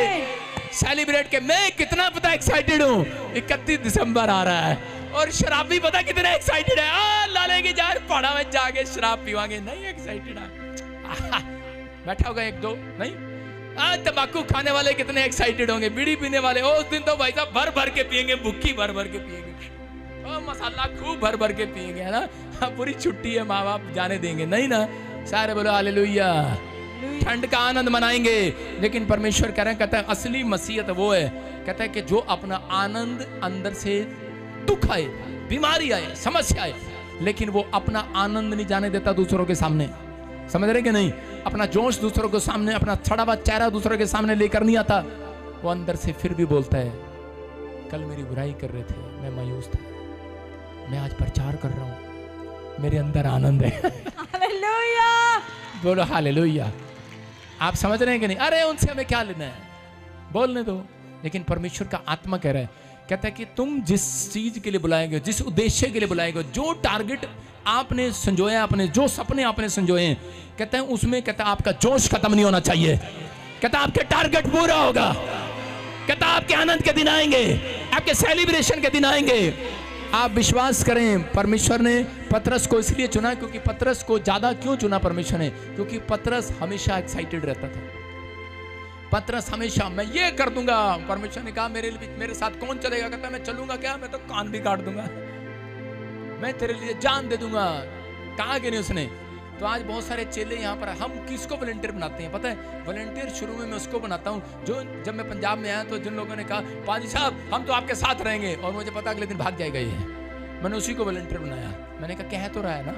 Speaker 1: सेलिब्रेट के। मैं कितना पता एक्साइटेड हूँ, 31 दिसंबर आ रहा है, और शराबी पता कितना एक्साइटेड है। लाले की जार पहाड़ा में जाके शराब पीवांगे, नहीं एक्साइटेड है। बैठा होगा एक दो, नहीं। तंबाकू खाने वाले कितने एक्साइटेड होंगे, बीड़ी पीने वाले उस दिन तो भाई साहब भर भर के पियेंगे, बुक्की भर भर के पियेंगे, और मसाला खूब भर भर के पियेंगे, है ना। पूरी छुट्टी है, माँ बाप जाने देंगे नहीं ना। सारे बोलो हालेलुया, ठंड का आनंद मनाएंगे। लेकिन परमेश्वर कह रहे हैं, कहता है असली मसीहत वो है, कहता है कि जो अपना आनंद अंदर से, दुख आए, बीमारी आए, समस्या आए, लेकिन वो अपना आनंद नहीं जाने देता दूसरों के सामने। समझ रहे कि नहीं? अपना जोश दूसरों के सामने, अपना छड़ा हुआ चेहरा दूसरों के सामने लेकर नहीं आता। वो अंदर से फिर भी बोलता है कल मेरी बुराई कर रहे थे, मैं मायूस था, मैं आज प्रचार कर रहा हूं, मेरे अंदर आनंद है।
Speaker 2: हालेलुया,
Speaker 1: बोलो हालेलुया। आप समझ रहे हैं कि नहीं? अरे उनसे हमें क्या लेना है, बोलने दो। लेकिन परमेश्वर का आत्मा कह रहा है, कहता है कि तुम जिस चीज के लिए बुलाए गए, जिस उद्देश्य के लिए बुलाए गए, जो टारगेट आपने संजोया, आपने जो सपने आपने संजोए, कहते हैं उसमें, कहता है आपका जोश खत्म नहीं होना चाहिए। कहता आपके टारगेट पूरा होगा। कहता आपके आनंद के दिन आएंगे, आपके सेलिब्रेशन के दिन आएंगे। आप विश्वास करें, परमेश्वर ने पतरस को इसलिए चुना, क्योंकि पतरस को ज्यादा क्यों चुना परमेश्वर ने? क्योंकि पतरस हमेशा एक्साइटेड रहता था। पतरस हमेशा मैं ये कर दूंगा। परमेश्वर ने कहा मेरे साथ कौन चलेगा? कहता मैं चलूंगा क्या, मैं तो कान भी काट दूंगा, मैं तेरे लिए जान दे दूंगा। कहा कि नहीं उसने? तो आज बहुत सारे चेले यहाँ पर, हम किसको वॉलंटियर बनाते हैं पता है? वॉलंटियर शुरू में मैं उसको बनाता हूँ जो, जब मैं पंजाब में आया तो जिन लोगों ने कहा पाजी साहब हम तो आपके साथ रहेंगे, और मुझे पता अगले दिन भाग जाएगा ये, मैंने उसी को वॉलंटियर बनाया। मैंने कहा कह तो रहा है ना,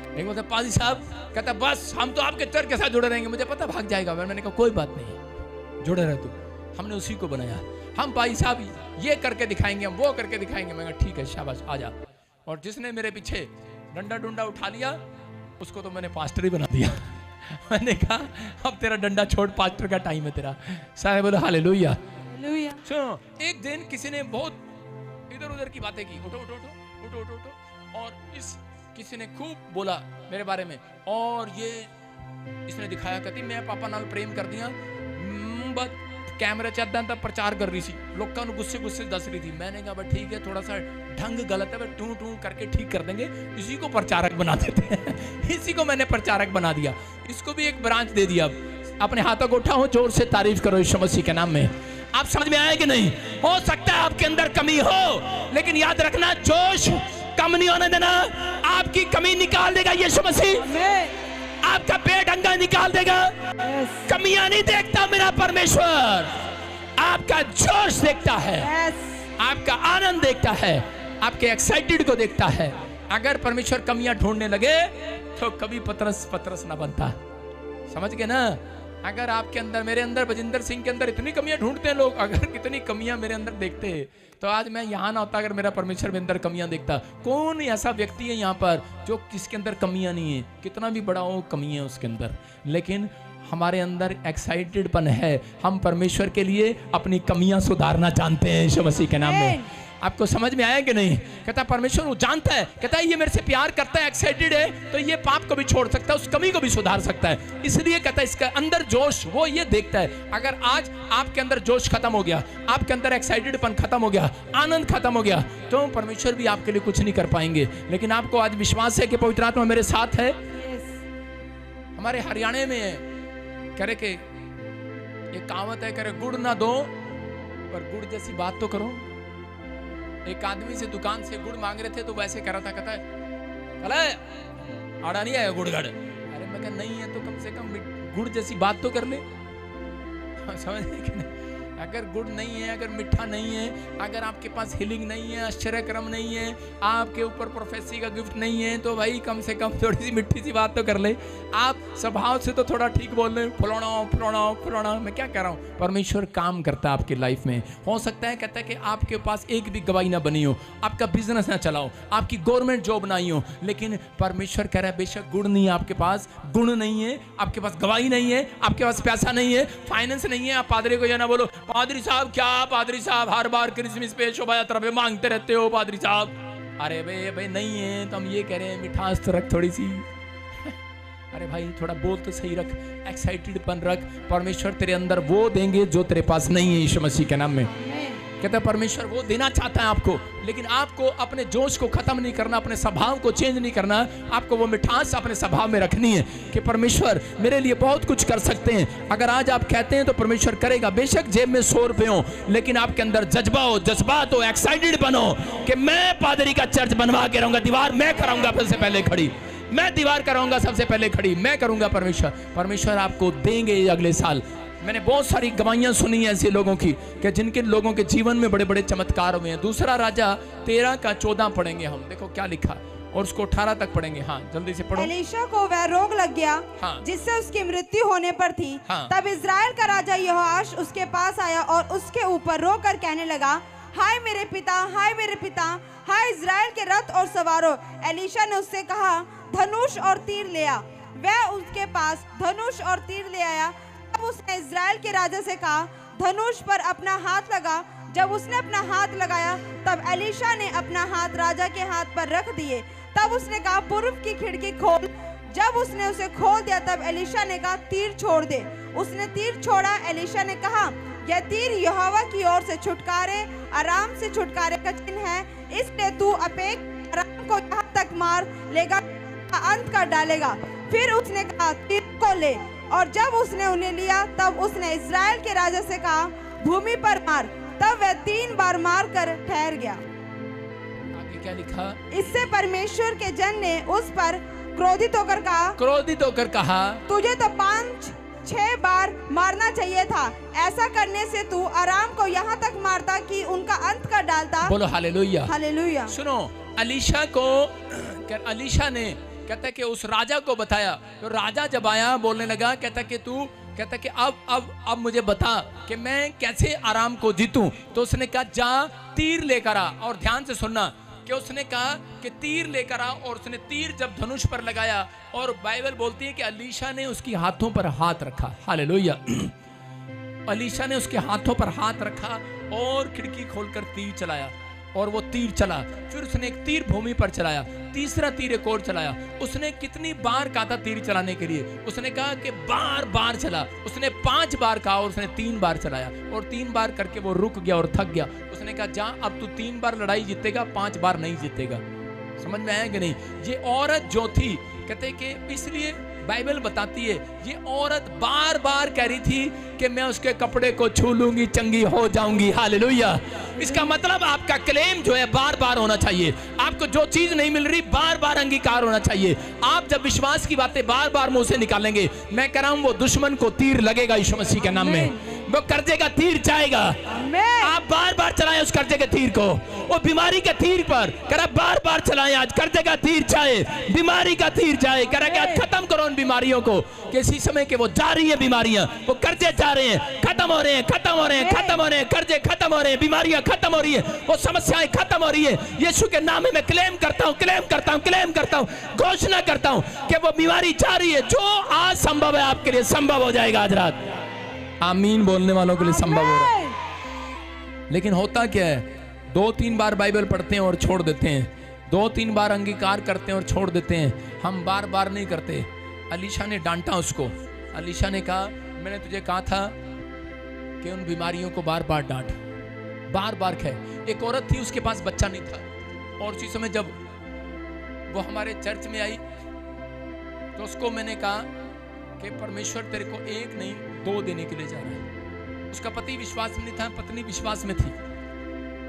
Speaker 1: लेकिन बोलते पाजी साहब, कहता बस हम तो आपके चर्च के साथ जुड़े रहेंगे, मुझे पता भाग जाएगा। मैंने कहा कोई बात नहीं, जुड़े रहे तू। हमने उसी को बनाया। हम भाई साहब ये करके दिखाएंगे, हम वो करके दिखाएंगे। मैंने कहा ठीक है शाबाश आ जा। और जिसने मेरे पीछे डंडा डुंडा उठा लिया उसको तो मैंने पास्टर ही बना दिया। मैंने कहा अब तेरा डंडा छोड़, पास्टर का टाइम है तेरा। सारे बोलो हालेलुया। सुनो, एक दिन किसी ने बहुत इधर उधर की बातें की, उठो उठो उठो उठो उठो उठो, और इस किसी ने खूब बोला मेरे बारे में, और ये इसने दिखाया कहती मैं पापा नाल प्रेम कर दिया, बस कैमरा चलता था, प्रचार कर रही थी, लोगों को गुस्से गुस्से दस रही थी। मैंने कहा ठीक है, थोड़ा सा ढंग गलत है, टू टू करके ठीक कर देंगे, इसी को प्रचारक बना देते हैं। इसी को मैंने प्रचारक बना दिया, इसको भी एक ब्रांच दे दिया। अपने हाथों को उठाओ, जोर से तारीफ करो यीशु मसीह के नाम में। आप समझ में आए कि नहीं? हो सकता है आपके अंदर कमी हो, लेकिन याद रखना जोश कम नहीं होने देना। आपकी कमी निकाल देगा यीशु मसीह, आपका बेढंगा निकाल देगा। कमियां नहीं देखता मेरा परमेश्वर, आपका जोश देखता है, आपका आनंद देखता है, आपके एक्साइटेड को देखता है। अगर परमेश्वर कमियां ढूंढने लगे तो कभी पतरस ना बनता। समझ गए ना? अगर आपके अंदर, मेरे अंदर, बजिंदर सिंह के अंदर इतनी कमियां ढूंढते हैं लोग, अगर कितनी कमियां मेरे अंदर देखते तो आज मैं यहाँ ना होता। अगर मेरा परमेश्वर मेरे अंदर कमियां देखता। कौन ऐसा व्यक्ति है यहाँ पर जो किसके अंदर कमियां नहीं है? कितना भी बड़ा हो, कमी है उसके अंदर, लेकिन हमारे अंदर एक्साइटेडपन है। हम परमेश्वर के लिए अपनी कमियां सुधारना जानते हैं यीशु मसीह के नाम में। आपको समझ में आया कि नहीं? कहता परमेश्वर वो जानता है, कहता है ये मेरे से प्यार करता है, एक्साइटेड है, तो ये पाप को भी छोड़ सकता है, उस कमी को भी सुधार सकता है। इसलिए कहता है इसका अंदर जोश वो ये देखता है। अगर आज आपके अंदर जोश खत्म हो गया, आपके अंदर एक्साइटेडपन खत्म हो गया, आनंद खत्म हो गया, तो परमेश्वर भी आपके लिए कुछ नहीं कर पाएंगे। लेकिन आपको आज विश्वास है कि पवित्र आत्मा मेरे साथ है। हमारे हरियाणा में कह रहे कि ये कहावत है, कह रहे गुड़ ना दो पर गुड़ जैसी बात तो करो। एक आदमी से दुकान से गुड़ मांग रहे थे तो वैसे कह रहा था, कहता है आड़ा नहीं आया गुड़ गड़। अरे मैं कहा नहीं है तो कम से कम गुड़ जैसी बात तो कर ले। समझ कि नहीं? अगर गुड़ नहीं है, अगर मिठा नहीं है, अगर आपके पास हीलिंग नहीं है, आश्चर्य क्रम नहीं है, आपके ऊपर प्रोफेसी का गिफ्ट नहीं है, तो भाई कम से कम थोड़ी सी मिठी सी बात तो कर ले। आप स्वभाव से तो थोड़ा ठीक बोल रहे, फलाना। मैं क्या कह रहा हूँ? परमेश्वर काम करता है आपकी लाइफ में। हो सकता है, कहता है कि आपके पास एक भी गवाही ना बनी हो, आपका बिजनेस ना चलाओ, आपकी गवर्नमेंट जॉब ना हो, लेकिन परमेश्वर कह रहा है बेशक गुण नहीं है आपके पास, गुण नहीं है आपके पास, गवाही नहीं है आपके पास, पैसा नहीं है, फाइनेंस नहीं है। आप पादरी को जाना बोलो, पादरी साहब क्या पादरी साहब हर बार क्रिसमस पे शोभा यात्रा पे मांगते रहते हो पादरी साहब। अरे भाई नहीं है तो हम ये कह रहे हैं मिठास तो रख थोड़ी सी। अरे भाई थोड़ा बोल तो सही रख, एक्साइटेडपन रख। परमेश्वर तेरे अंदर वो देंगे जो तेरे पास नहीं है यीशु मसीह के नाम में। कहता है परमेश्वर वो देना चाहता है आपको, लेकिन आपको अपने जोश को खत्म नहीं करना, अपने स्वभाव को चेंज नहीं करना। आपको वो मिठास अपने स्वभाव में रखनी है कि परमेश्वर मेरे लिए बहुत कुछ कर सकते हैं। अगर आज आप कहते हैं तो परमेश्वर करेगा। बेशक जेब में 100 रुपए हो, लेकिन आपके अंदर जज्बा हो, जज्बात हो, एक्साइटेड बनो कि मैं पादरी का चर्च बनवा के रहूंगा, दीवार मैं कराऊंगा सबसे पहले खड़ी, मैं दीवार कराऊंगा सबसे पहले खड़ी, मैं करूंगा। परमेश्वर आपको देंगे अगले साल। मैंने बहुत सारी गवाहियां सुनी हैं ऐसे लोगों की कि जिनके लोगों के जीवन में बड़े बड़े चमत्कार हुए हैं। दूसरा राजा 13 का 14 पढ़ेंगे हम, देखो क्या लिखा, और उसको 18 तक पढ़ेंगे। हाँ जल्दी से पढ़ो।
Speaker 2: एलीशा को वह रोग लग गया, हाँ। जिससे उसकी मृत्यु होने पर थी। हाँ। तब इजराइल का राजा यहोआश उसके पास आया और उसके ऊपर रो कर कहने लगा, हाय मेरे पिता, हाय मेरे पिता, हाय इजराइल के रथ और सवारों। एलीशा ने उससे कहा, धनुष और तीर ले आ। वह उसके पास धनुष और तीर ले आया। तब उसने इजराइल के राजा से कहा, धनुष पर अपना हाथ लगा। जब उसने अपना हाथ लगाया तब एलीशा ने अपना हाथ राजा के हाथ पर रख दिए। तब उसने कहा, पूर्व की खिड़की खोल। जब उसने उसे खोल दिया तब एलीशा ने कहा, तीर छोड़ दे। उसने तीर छोड़ा। एलीशा ने कहा, यह तीर यहोवा की ओर से छुटकारे, आराम से छुटकारे का चिन्ह है, इसलिए तू अपेक आराम को यहाँ तक मार लेगा, अंत कर डालेगा। फिर उसने कहा, तीर को ले। और जब उसने उन्हें लिया तब उसने इजराइल के राजा से कहा, भूमि पर मार। तब वह 3 बार मार कर ठहर गया।
Speaker 1: आगे क्या लिखा? इससे
Speaker 2: परमेश्वर के जन ने उस पर क्रोधित होकर कहा, तुझे तो 5-6 बार मारना चाहिए था। ऐसा करने से तू आराम को यहाँ तक मारता कि उनका अंत कर डालता।
Speaker 1: बोलो हालेलुया,
Speaker 2: हालेलुया।
Speaker 1: सुनो, एलीशा ने कहता कि उस राजा को बताया, तो राजा जब आया बोलने लगा, कहता कि अब मुझे बता कि मैं कैसे आराम को जीतूं। तो उसने कहा, जा तीर लेकर आ। और ध्यान से सुनना कि उसने कहा कि तीर लेकर आ, और उसने तीर जब धनुष पर लगाया, और बाइबल बोलती है कि एलीशा ने उसके हाथों पर हाथ रखा। हालेलुया। एलीशा ने उसके हाथों पर हाथ रखा और खिड़की खोलकर तीर चलाया, और वो तीर चला। फिर उसने एक तीर भूमि पर चलाया, तीसरा तीर एक और चलाया। उसने कितनी बार कहा था तीर चलाने के लिए? उसने कहा कि बार बार चला। उसने 5 बार कहा और उसने 3 बार चलाया, और 3 बार करके वो रुक गया और थक गया। उसने कहा, जा अब तू 3 बार लड़ाई जीतेगा, 5 बार नहीं जीतेगा। समझ में आया कि नहीं? ये औरत जो थी, कहते कि इसलिए बाइबल बताती है ये औरत बार बार कह रही थी कि मैं उसके कपड़े को छू लूंगी, चंगी हो जाऊंगी। हालेलुया। इसका मतलब आपका क्लेम जो है बार बार होना चाहिए। आपको जो चीज नहीं मिल रही बार बार अंगीकार होना चाहिए। आप जब विश्वास की बातें बार बार मुंह से निकालेंगे, मैं कह रहा हूं वो दुश्मन को तीर लगेगा यीशु मसीह के नाम में, वो कर्जे का तीर जाएगा। आप बार बार चलाएं उस कर्जे के तीर को, वो बीमारी के तीर पर कर बार बार चलाएं। आज कर्जे का तीर जाए, बीमारी का तीर जाए, कर खत्म करो उन बीमारियों को। किसी समय के वो जा रही है बीमारियां, वो कर्जे जा रहे हैं, खत्म हो रहे हैं, खत्म हो रहे हैं, खत्म हो रहे हैं, कर्जे खत्म हो रहे हैं, बीमारियां खत्म हो रही है, वो समस्याएं खत्म हो रही है। यीशु के नाम में मैं क्लेम करता हूं, क्लेम करता हूं, क्लेम करता हूं, घोषणा करता हूं कि वो बीमारी जा रही है। जो आज संभव है आपके लिए संभव हो जाएगा आज रात। आमीन बोलने वालों के लिए संभव हो रहा है। लेकिन होता क्या है, 2-3 बार बाइबल पढ़ते हैं और छोड़ देते हैं, 2-3 बार अंगीकार करते हैं और छोड़ देते हैं। हम बार बार नहीं करते। अलीशा ने डांटा उसको। अलीशा ने कहा मैंने तुझे कहा था कि उन बीमारियों को बार बार डांट, बार बार कह। एक औरत थी, उसके पास बच्चा नहीं था, और उसी समय जब वो हमारे चर्च में आई तो उसको मैंने कहा कि परमेश्वर तेरे को 1 नहीं 2 देने के लिए जा रहा है। उसका पति विश्वास में नहीं था, पत्नी विश्वास में थी,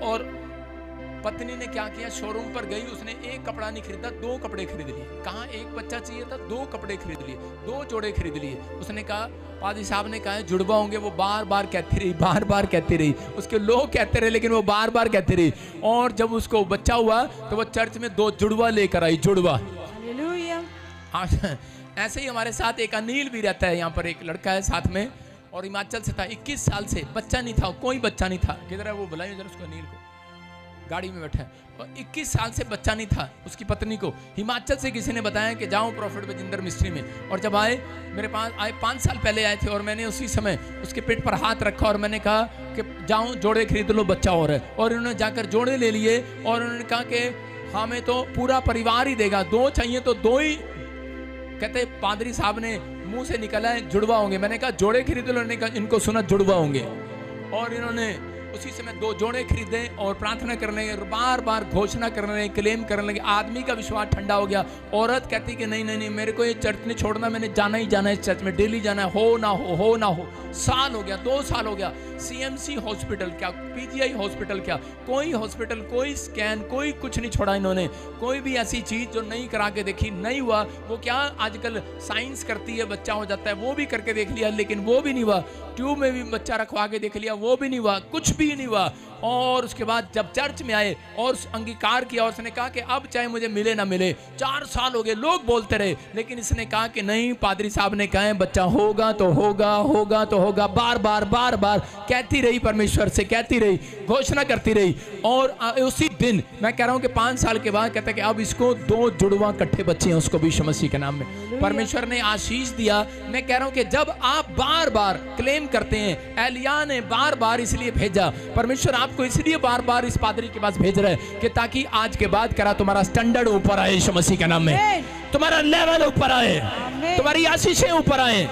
Speaker 1: और पत्नी ने क्या किया, शोरूम पर गई, उसने 1 कपड़ा नहीं खरीदा, 2 कपड़े खरीद लिए। कहा 1 बच्चा चाहिए था, 2 कपड़े खरीद लिए, 2 जोड़े खरीद लिए। उसने कहा, पादी साहब ने कहा जुड़वा होंगे, वो बार बार कहती रही, बार बार कहती रही, उसके लोग कहते रहे लेकिन वो बार बार कहती रही। और जब उसको बच्चा हुआ तो वो चर्च में 2 जुड़वा लेकर आई, जुड़वा। ऐसे ही हमारे साथ एक अनिल भी रहता है, यहाँ पर एक लड़का है साथ में, और हिमाचल से था, 21 साल से, बच्चा नहीं था, कोई बच्चा नहीं था। किधर है वो, बुलाइए जरा उसको, अनिल को, गाड़ी में बैठा है, और 21 साल से बच्चा नहीं था उसकी पत्नी को। हिमाचल से किसी ने बताया कि जाओ प्रॉफिट बजिंदर मिस्ट्री में, और जब आए मेरे पास आए, 5 साल पहले आए थे, और मैंने उसी समय उसके पेट पर हाथ रखा और मैंने कहा कि जाओ जोड़े खरीद लो, बच्चा और है। और उन्होंने जाकर जोड़े ले लिए, और उन्होंने कहा कि हमें तो पूरा परिवार ही देगा, 2 चाहिए तो 2 ही। कहते पादरी साहब ने मुंह से निकला है जुड़वा होंगे। मैंने कहा जोड़े खरीद लो, इनको सुना जुड़वा होंगे, और इन्होंने उसी समय 2 जोड़े खरीदे और प्रार्थना करने लगे, बार बार घोषणा करने लगे, क्लेम करने लगे। आदमी का विश्वास ठंडा हो गया। औरत कहती कि नहीं नहीं नहीं, मेरे को ये चर्च नहीं छोड़ना, मैंने जाना ही जाना है, इस चर्च में डेली जाना है, हो ना हो। साल हो गया, 2 साल हो गया। CMC हॉस्पिटल क्या, PGI हॉस्पिटल क्या, कोई हॉस्पिटल, कोई स्कैन, कोई कुछ नहीं छोड़ा इन्होंने, कोई भी ऐसी चीज जो नहीं करा के देखी, नहीं हुआ। वो क्या आजकल साइंस करती है, बच्चा हो जाता है, वो भी करके देख लिया, लेकिन वो भी नहीं हुआ। ट्यूब में भी बच्चा रखवा के देख लिया, वो भी नहीं हुआ, कुछ भी नहीं हुआ। और उसके बाद जब चर्च में आए और अंगीकार किया, उसने कहा कि अब चाहे मुझे मिले ना मिले, 4 साल हो गए, लोग बोलते रहे, लेकिन इसने कहा कि नहीं, पादरी साहब ने कहा बच्चा होगा तो होगा, होगा तो होगा। बार बार कहती रही, परमेश्वर से कहती रही, घोषणा करती रही। और उसी दिन मैं कह रहा हूं कि 5 साल के बाद कहता है कि अब इसको 2 जुड़वा इकट्ठे बच्चे हैं, उसको भी यीशु मसीह के नाम में परमेश्वर ने आशीष दिया। मैं कह रहा हूं कि जब आप बार बार क्लेम करते हैं, एलिया ने बार बार इसलिए भेजा, परमेश्वर आपको इसलिए बार बार इस पादरी के पास भेज रहा है कि ताकि आज के बाद करा तुम्हारा स्टैंडर्ड ऊपर आए, यीशु मसीह के नाम में तुम्हारा लेवल ऊपर आए, तुम्हारी आशीषें ऊपर आए।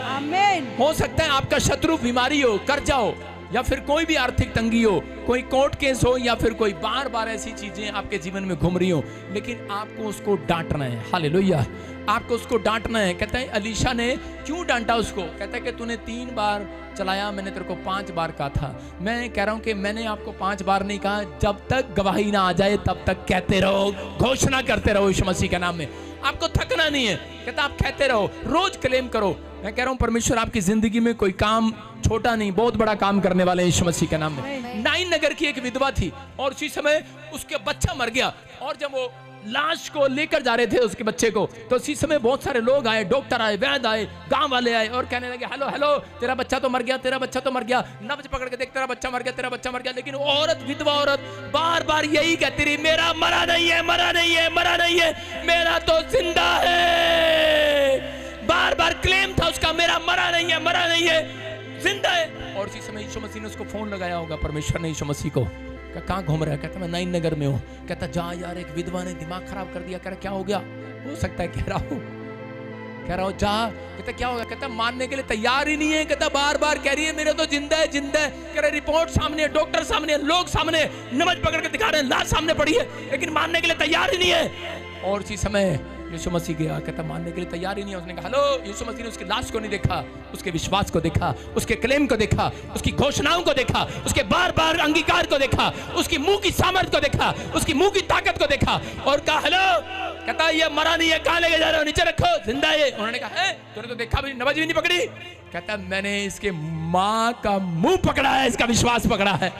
Speaker 1: हो सकता है आपका शत्रु बीमारी हो, कर्जा हो, या फिर कोई भी आर्थिक तंगी हो, कोई कोर्ट केस हो, या फिर कोई बार बार ऐसी चीजें आपके जीवन में घूम रही हो, लेकिन आपको उसको डांटना है। हालेलुया, आपको उसको डांटना है। कहता है अलीशा ने क्यों डांटा उसको, कहता है कि तूने 3 बार चलाया, मैंने तेरे को 5 बार कहा था। मैं कह रहा हूं कि मैंने आपको 5 बार नहीं कहा, जब तक गवाही ना आ जाए तब तक कहते रहो, घोषणा करते रहो यीशु मसीह के नाम में। आपको थकना नहीं है, कहता आप कहते रहो, रोज क्लेम करो। मैं कह रहा हूं परमेश्वर आपकी जिंदगी में कोई काम छोटा नहीं, बहुत बड़ा काम करने वाले यीशु मसीह के नाम में। 9 नगर की एक विधवा थी, और उसी समय उसके बच्चा मर गया, और जब वो लाश को लेकर जा रहे थे उसके बच्चे को, तो उसी समय बहुत सारे लोग आए, डॉक्टर आए, वैद्य आए, गांव वाले आए, और कहने लगे हेलो हेलो, तेरा बच्चा तो मर गया, तेरा बच्चा तो मर गया, नब्ज पकड़ के देख, तेरा बच्चा मर गया, तेरा बच्चा मर गया। लेकिन औरत, विधवा औरत बार बार यही कहती रही, मेरा मरा नहीं है, मरा नहीं है, मरा नहीं है, मेरा तो जिंदा है। बार बार क्लेम था उसका, मेरा मरा नहीं है, मरा नहीं है, जिंदा है। और इसी समय यीशु मसीह ने उसको फोन लगाया होगा, परमेश्वर ने यीशु मसीह को, कहाँ घूम रहा है? कहता मैं 9 नगर में हूँ। कहता जा यार, एक विधवा ने दिमाग खराब कर दिया। कह रहा क्या हो गया? हो सकता है, कह रहा हूँ जा। कहता क्या होगा? कहता मानने के लिए तैयार ही नहीं है। कहता बार बार कह रही है मेरे तो जिंदा है, जिंदा है। कह रहा रिपोर्ट सामने है, डॉक्टर सामने है, लोग सामने, नमज पकड़ के दिखा रहे हैं, लाश सामने पड़ी है, लेकिन मानने के लिए तैयार ही नहीं है। और इसी समय यीशु मसीह गया, कहता मानने के लिए तैयार ही नहीं है। उसने कहा हेलो। यीशु मसीह ने उसकी लाश को नहीं देखा, उसके विश्वास को देखा, उसके क्लेम को देखा, उसकी घोषणाओं को देखा, उसके बार बार अंगीकार को देखा, उसकी मुंह की सामर्थ्य को देखा, उसकी मुंह की ताकत को देखा और कहा हेलो। कहता ये मरा नहीं है, कहां लेके जा रहे हो, नीचे रखो, जिंदा है। उन्होंने कहा है तूने तो देखा भी, नमाज भी नहीं पकड़ी। कहता मैंने इसके माँ का मुंह पकड़ा है, इसका विश्वास पकड़ा है।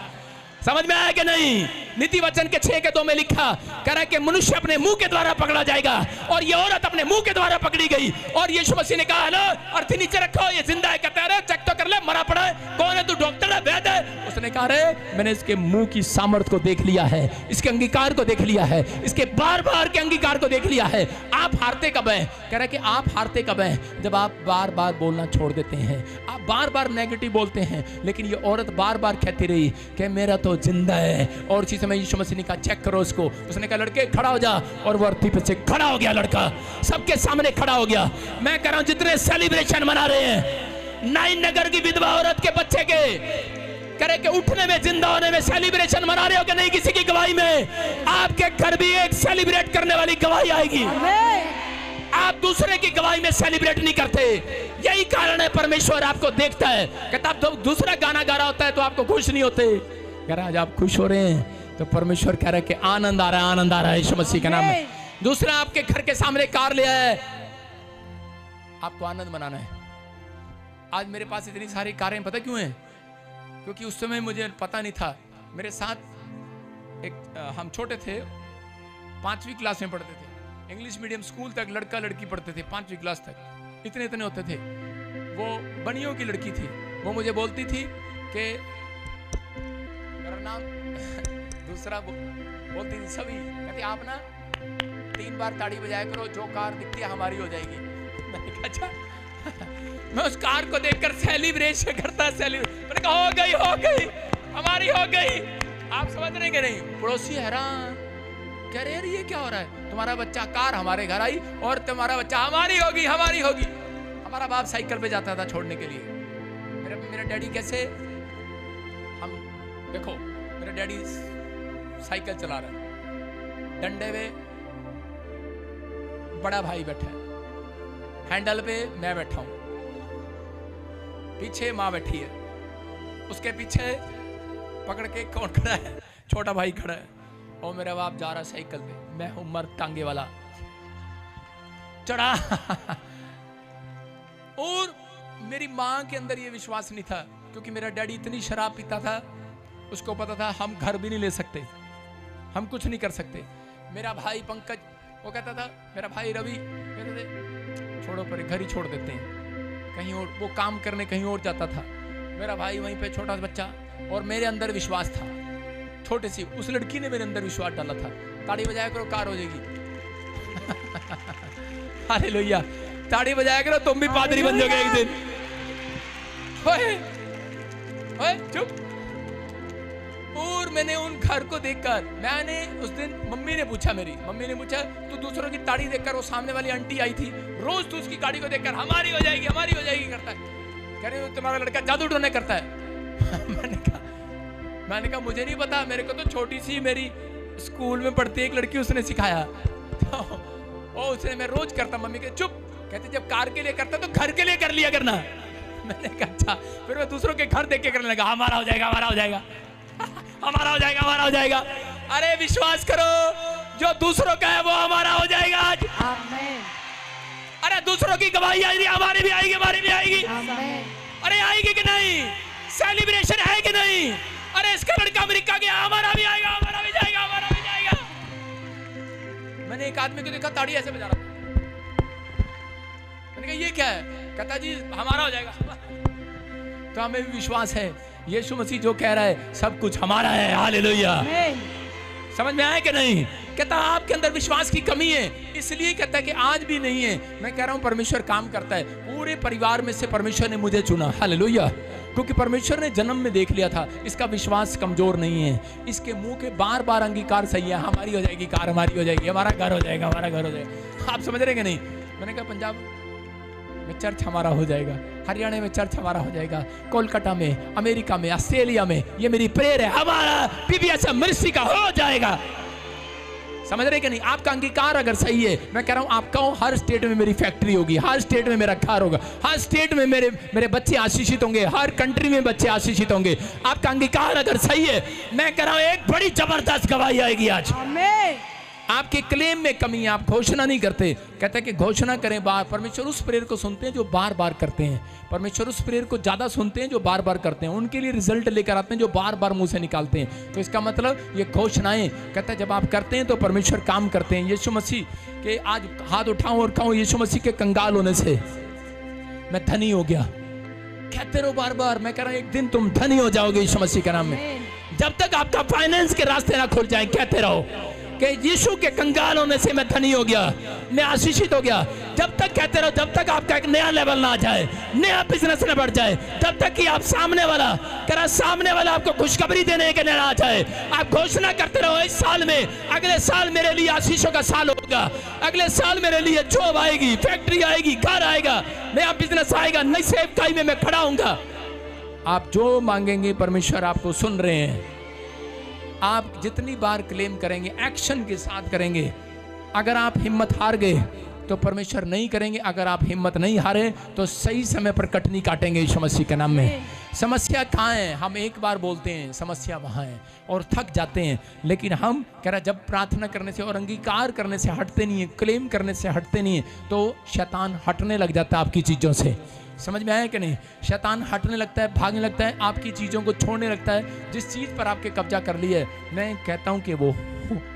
Speaker 1: समझ में आया कि नहीं? नीति वचन के 6:2 में लिखा कह रहा है कि मनुष्य अपने मुंह के द्वारा पकड़ा जाएगा, और ये औरत अपने मुंह के द्वारा पकड़ी गई। और यीशु मसीह ने कहा हेलो, अर्थी नीचे रखो, ये जिंदा है। कहता है चेक तो कर ले, मरा पड़ा है। कौन है तू, डॉक्टर है, वैद्य है? उसने कहा रे मैंने इसके मुंह की सामर्थ्य को देख लिया है, इसके अंगीकार को देख लिया है, इसके बार बार के अंगीकार को देख लिया है। आप हारते कब हैं? कह रहा है कि आप हारते कब हैं? जब आप बार बार बोलना छोड़ देते हैं, आप बार बार नेगेटिव बोलते हैं। लेकिन ये औरत बार बार कहती रही कि मेरा तो जिंदा है। और इसी समय यीशु मसीह ने कहा चेक करो उसको। उसने कहा लड़के खड़ा हो जा, और वो अर्थी पे से खड़ा हो गया। लड़का सबके सामने खड़ा हो गया। मैं कह रहा हूं जितने सेलिब्रेशन मना रहे हैं, नाइन नगर की विधवा औरत के बच्चे के करे के उठने में, जिंदा होने में सेलिब्रेशन मना रहे हो कि नहीं? किसी की गवाही में आपके घर भी एक सेलिब्रेट करने वाली गवाही आएगी। आप दूसरे की गवाही में सेलिब्रेट नहीं करते, यही कारण है परमेश्वर आपको देखता है। कहता आप दूसरा गाना गा रहा होता है तो आपको खुश नहीं होते। कह रहा आज आप खुश हो रहे हैं तो परमेश्वर कह रहा है कि आनंद आ रहा है, आनंद आ रहा है यीशु मसीह के नाम में। दूसरा आपके घर के सामने कार ले आया है, आपको आनंद मनाना है। आज मेरे पास इतनी सारी कारें पता क्यों हैं? क्योंकि उस समय मुझे पता नहीं था। मेरे साथ एक हम छोटे थे, 5वीं क्लास में पढ़ते थे, इंग्लिश मीडियम स्कूल तक लड़का लड़की पढ़ते थे, 5वीं क्लास तक इतने इतने होते थे। वो बनियों की लड़की थी। वो मुझे बोलती थी कि मेरा नाम दूसरा बोलती थी सभी, कहती आप ना 3 बार ताड़ी बजाया करो, जो कार दिखती है हमारी हो जाएगी। मैंने कहा अच्छा। मैं उस कार को देखकर सेलिब्रेशन करता, मैंने कहा हो गई हमारी हो गई। आप समझ रहे कि नहीं? पड़ोसी हैरान, कह रहे ये क्या हो रहा है? तुम्हारा बच्चा कार हमारे घर आई और तुम्हारा बच्चा हमारी होगी। हमारा बाप साइकिल पे जाता था छोड़ने के लिए। मेरा डैडी कैसे, हम देखो मेरा डैडी साइकिल चला रहा है, डंडे पे बड़ा भाई बैठा है, हैंडल पे मैं बैठा हूं, पीछे माँ बैठी है, उसके पीछे पकड़ के कौन खड़ा है? छोटा भाई खड़ा है, और मेरा बाप जा रहा साइकिल पे, मैं हूं मर्द टांगे वाला चढ़ा। और मेरी माँ के अंदर ये विश्वास नहीं था, क्योंकि मेरा डैडी इतनी शराब पीता था, उसको पता था हम घर भी नहीं ले सकते, हम कुछ नहीं कर सकते। मेरा भाई पंकज, वो कहता था, मेरा भाई रवि कहते थे छोड़ो पर घर ही छोड़ देते हैं, कहीं और वो काम करने कहीं और जाता था। मेरा भाई वहीं पे छोटा बच्चा, और मेरे अंदर विश्वास था, छोटे सी उस लड़की ने मेरे अंदर विश्वास डाला था। ताड़ी बजाया करो कार हो जाएगी। हालेलुया, ताड़ी बजाया करो तुम भी पादरी बन जाओगे एक दिन। ओए चुप। और मैंने उन घर को देखकर, मैंने उस दिन मम्मी ने पूछा तू दूसरों की ताड़ी देखकर, वो सामने वाली आंटी आई थी, रोज तू उसकी गाड़ी को देखकर हमारी हो जाएगी करता है। कह रहे तुम्हारा लड़का जादू टोने करता है। मैंने कहा मुझे नहीं पता, मेरे को तो छोटी सी मेरी स्कूल में पढ़ती एक लड़की उसने सिखाया, तो उसने मैं रोज करता। मम्मी के चुप, कहते जब कार के लिए करता तो घर के लिए कर लिया करना। मैंने कहा अच्छा। फिर मैं दूसरों के घर देख के करने लगा, हमारा हो जाएगा हमारा हो जाएगा। अरे विश्वास करो, जो दूसरों का है वो हमारा हो जाएगा आज। आमीन। अरे दूसरों की गवाही आई, हमारी भी आएगी। आमीन। अरे आएगी कि नहीं? सेलिब्रेशन है कि नहीं? अरे इसका लड़का अमेरिका गया, हमारा भी जाएगा। मैंने एक आदमी को देखा ताड़ी ऐसे बजा रहा था, मैंने कहा ये क्या है? कहता जी हमारा हो जाएगा। तो हमें भी विश्वास है, यीशु मसीह जो कह रहा है सब कुछ हमारा है। हालेलुया। समझ में आया कि नहीं? कहता आपके अंदर विश्वास की कमी है, इसलिए कहता है कि आज भी नहीं है। मैं कह रहा हूं परमेश्वर काम करता है। पूरे परिवार में से परमेश्वर ने मुझे चुना। हालेलुया। क्योंकि परमेश्वर ने जन्म में देख लिया था इसका विश्वास कमजोर नहीं है, इसके मुंह के बार बार अंगीकार सही है, हमारी हो जाएगी कार, हमारी हो जाएगी, हमारा घर हो जाएगा। आप समझ रहे कि नहीं? मैंने कहा पंजाब में चर्च हमारा हो जाएगा, हरियाणा में चर्च हमारा हो जाएगा, कोलकाता में, अमेरिका में, ऑस्ट्रेलिया में, ये मेरी प्रेयर है, हमारा पीबीएस मिनिस्ट्री का हो जाएगा। समझ रहे कि नहीं? आपका अंगीकार अगर सही है, मैं कह रहा हूं आपका हर स्टेट में मेरी फैक्ट्री होगी, हर स्टेट में मेरा घर होगा, हर स्टेट में मेरे बच्चे आशीषित होंगे, हर कंट्री में बच्चे आशीषित होंगे। आपका अंगीकार अगर सही है, मैं कह रहा हूं एक बड़ी जबरदस्त गवाही आएगी आज। आपके क्लेम में कमी है, आप घोषणा नहीं करते। कहते हैं कि घोषणा करें बार। परमेश्वर उस प्रेयर को सुनते हैं जो बार बार करते हैं। परमेश्वर उस प्रेयर को ज्यादा सुनते हैं जो बार बार करते हैं। उनके लिए रिजल्ट लेकर आते हैं जो बार बार मुंह से निकालते हैं। तो इसका मतलब ये घोषणाएं, कहते हैं जब आप करते हैं तो परमेश्वर काम करते हैं। यीशु मसीह के आज हाथ उठाऊं और कहूं, यीशु मसीह के कंगाल होने से मैं धनी हो गया। कहते रहो बार बार। मैं कह रहा हूं एक दिन तुम धनी हो जाओगे यीशु मसीह के नाम में। जब तक आपका फाइनेंस के रास्ते ना खुल जाए, कहते रहो कि यीशु के कंगाल होने से मैं धनी हो गया, मैं आशीषित हो गया। जब तक कहते रहो, जब तक आपका एक नया लेवल ना आ जाए, नया बिजनेस ना बढ़ जाए, तब तक कि आप सामने वाला आपको खुशखबरी देने के लिए आ जाए। आप घोषणा करते रहो इस साल में, अगले साल मेरे लिए आशीषों का साल होगा, अगले साल मेरे लिए जॉब आएगी, फैक्ट्री आएगी, घर आएगा, नया बिजनेस आएगा, नई सेवकाई में मैं खड़ा होऊंगा। आप जो मांगेंगे परमेश्वर आपको सुन रहे हैं। आप जितनी बार क्लेम करेंगे, एक्शन के साथ करेंगे। अगर आप हिम्मत हार गए तो परमेश्वर नहीं करेंगे। अगर आप हिम्मत नहीं हारे तो सही समय पर कटनी काटेंगे यीशु मसीह के नाम में। समस्या कहाँ है? हम एक बार बोलते हैं समस्या वहाँ है और थक जाते हैं, लेकिन हम कह रहे जब प्रार्थना करने से और अंगीकार करने से हटते नहीं है, क्लेम करने से हटते नहीं है, तो शैतान हटने लग जाता है आपकी चीज़ों से। समझ में आया कि नहीं? शैतान हटने लगता है, भागने लगता है, आपकी चीज़ों को छोड़ने लगता है। जिस चीज़ पर आपके कब्जा कर लिया है, मैं कहता हूं कि वो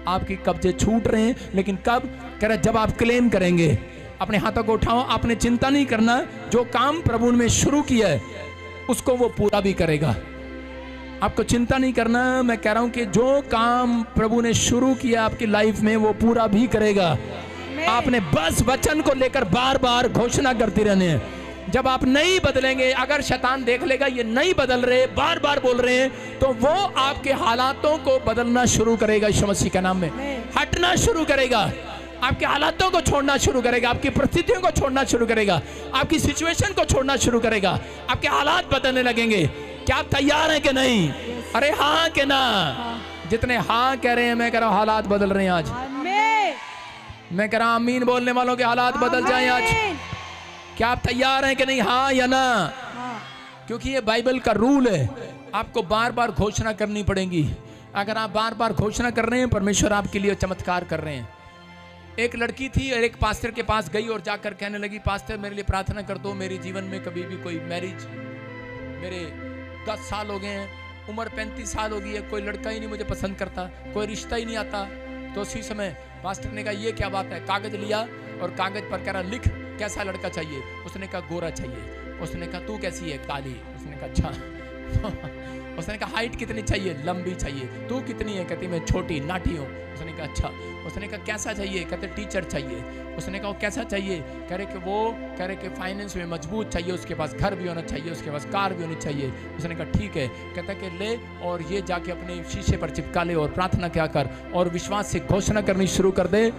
Speaker 1: आपके कब्जे छूट रहे हैं। लेकिन कब? कह रहा जब आप क्लेम करेंगे। अपने हाथों को उठाओ। आपने चिंता नहीं करना, जो काम प्रभु ने शुरू किया है उसको वो पूरा भी करेगा। आपको चिंता नहीं करना। मैं कह रहा हूं कि जो काम प्रभु ने शुरू किया आपकी लाइफ में वो पूरा भी करेगा। आपने बस वचन को लेकर बार बार घोषणा करते रहने हैं। जब आप नहीं बदलेंगे, अगर शैतान देख लेगा ये नहीं बदल रहे, बार बार बोल रहे हैं, तो वो आपके हालातों को बदलना शुरू करेगा यीशु मसीह के नाम में। हटना शुरू करेगा, आपके हालातों को छोड़ना शुरू करेगा, आपकी परिस्थितियों को छोड़ना शुरू करेगा, आपकी सिचुएशन को छोड़ना शुरू करेगा। आपके हालात बदलने लगेंगे। क्या आप तैयार हैं कि नहीं? अरे हाँ कि ना? जितने हाँ कह रहे हैं, मैं कह रहा हूँ हालात बदल रहे हैं आज। मैं कह रहा हूँ आमीन बोलने वालों के हालात बदल जाएं आज। क्या आप तैयार हैं कि नहीं? हाँ या ना? क्योंकि ये बाइबल का रूल है, आपको बार बार घोषणा करनी पड़ेगी। अगर आप बार बार घोषणा कर रहे हैं, परमेश्वर आपके लिए चमत्कार कर रहे हैं। एक लड़की थी और एक पास्टर के पास गई और जाकर कहने लगी, पास्टर मेरे लिए प्रार्थना कर दो, मेरे जीवन में कभी भी कोई मैरिज, मेरे 10 साल हो गए हैं, उम्र 35 साल हो गई है, कोई लड़का ही नहीं मुझे पसंद करता, कोई रिश्ता ही नहीं आता। तो उसी समय पास्टर ने कहा ये क्या बात है? कागज लिया और कागज पर कह रहा लिख कैसा लड़का चाहिए। उसने कहा गोरा चाहिए। उसने कहा तू कैसी है? काली। उसने कहा अच्छा। उसने कहा हाइट कितनी चाहिए? लंबी चाहिए। तू कितनी है? कहती मैं छोटी नाटी हूँ। उसने कहा अच्छा। उसने कहा कैसा चाहिए? कहते टीचर चाहिए। उसने कहा वो कैसा चाहिए? कह रहे कि फाइनेंस में मजबूत चाहिए, उसके पास घर भी होना चाहिए, उसके पास कार भी होनी चाहिए। उसने कहा ठीक है। कहता कि ले और ये जाके अपने शीशे पर चिपका ले और प्रार्थना क्या कर और विश्वास से घोषणा करनी शुरू कर दे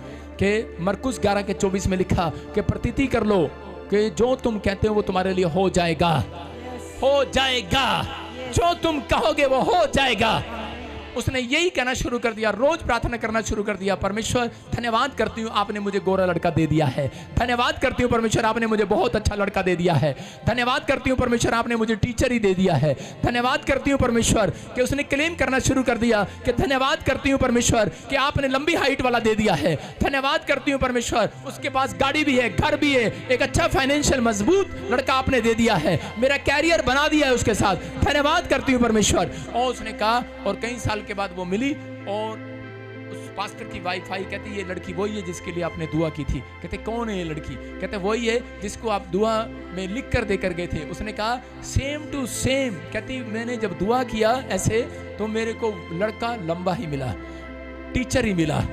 Speaker 1: कि मरकुस 11:24 में लिखा कि प्रतीति कर लो कि जो तुम कहते हो वो तुम्हारे लिए हो जाएगा। हो जाएगा, जो तुम कहोगे वो हो जाएगा। उसने यही कहना शुरू कर दिया, रोज प्रार्थना करना शुरू कर दिया। परमेश्वर धन्यवाद करती हूँ आपने मुझे गोरा लड़का दे दिया है। धन्यवाद करती हूँ परमेश्वर आपने मुझे बहुत अच्छा लड़का दे दिया है। धन्यवाद करती हूँ परमेश्वर आपने मुझे टीचर ही दे दिया है। धन्यवाद करती हूँ परमेश्वर कि उसने क्लेम करना शुरू कर दिया कि धन्यवाद करती हूँ परमेश्वर कि आपने लंबी हाइट वाला दे दिया है। धन्यवाद करती हूँ परमेश्वर उसके पास गाड़ी भी है, घर भी है, एक अच्छा फाइनेंशियल मजबूत लड़का आपने दे दिया है, मेरा कैरियर बना दिया है उसके साथ। धन्यवाद करती हूँ परमेश्वर। और उसने कहा और कई साल के बाद वो मिली और उस पास्टर की वाइफ आई, कहती ये लड़की वही है जिसके लिए आपने दुआ की थी। कहते कौन है ये लड़की? कहते वही है जिसको आप दुआ में लिख कर देकर गए थे। उसने कहा सेम टू सेम। कहती मैंने जब दुआ किया ऐसे तो मेरे को लड़का लंबा ही मिला, टीचर ही मिला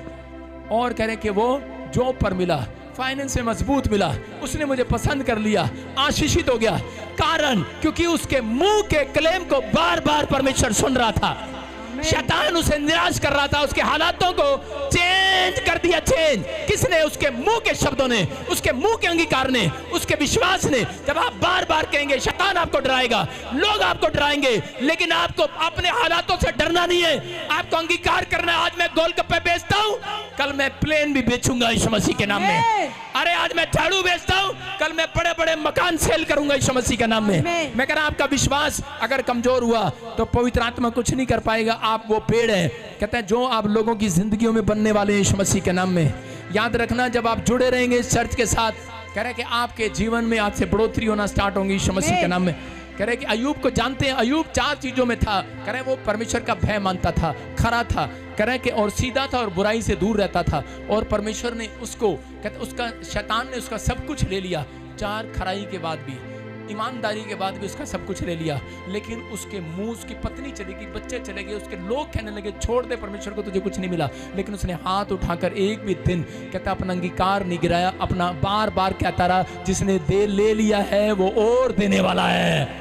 Speaker 1: और कह रहे कि वो जॉब पर मिला, फाइनेंस में मजबूत मिला, उसने मुझे पसंद कर लिया, आशीषित हो गया। कारण क्योंकि उसके मुंह के क्लेम को बार बार परमेश्वर सुन रहा था। शैतान उसे निराश कर रहा था, उसके हालातों को चेंज कर दिया। चेंज किसने? उसके मुंह के शब्दों ने, उसके मुंह के अंगीकार ने, उसके विश्वास ने। जब आप बार बार कहेंगे, शैतान आपको डराएगा, लोग आपको डराएंगे, लेकिन आपको अपने हालातों से डरना नहीं है। आपको अंगीकार करना है, आज मैं गोलगप्पे बेचता हूं, कल मैं प्लेन भी बेचूंगा यीशु मसीह के नाम में। अरे आज मैं झाड़ू बेचता हूं, कल मैं बड़े बड़े मकान सेल करूंगा यीशु मसीह के नाम में। मैं कह रहा आपका विश्वास अगर कमजोर हुआ तो पवित्र आत्मा कुछ नहीं कर पाएगा। आप वो पेड़ हैं, कहते हैं, जो आप लोगों की जिंदगियों में बनने वाले यीशु मसीह के नाम में। याद रखना, जब आप जुड़े रहेंगे इस चर्च के साथ, कह रहे कि आपके जीवन में आज से बढ़ोतरी होना स्टार्ट होंगी यीशु मसीह के नाम में। कह रहे कि अयूब को जानते हैं, अयूब 4 चीजों में था। कह रहे वो परमेश्वर का भय मानता था, खरा था, कह रहे कि और सीधा था और बुराई से दूर रहता था। और परमेश्वर ने उसको, कहते उसका, शैतान ने उसका सब कुछ ले लिया। 4 खराई के बाद भी, ईमानदारी के बाद भी उसका सब कुछ ले लिया। लेकिन उसके मुंह, उसकी पत्नी चली गई, बच्चे चले गए, उसके लोग कहने लगे छोड़ दे परमेश्वर को, तुझे कुछ नहीं मिला। लेकिन उसने हाथ उठाकर एक भी दिन, कहता, अपना अंगीकार नहीं गिराया, अपना बार बार कहता रहा, जिसने दे ले लिया है वो और देने वाला है,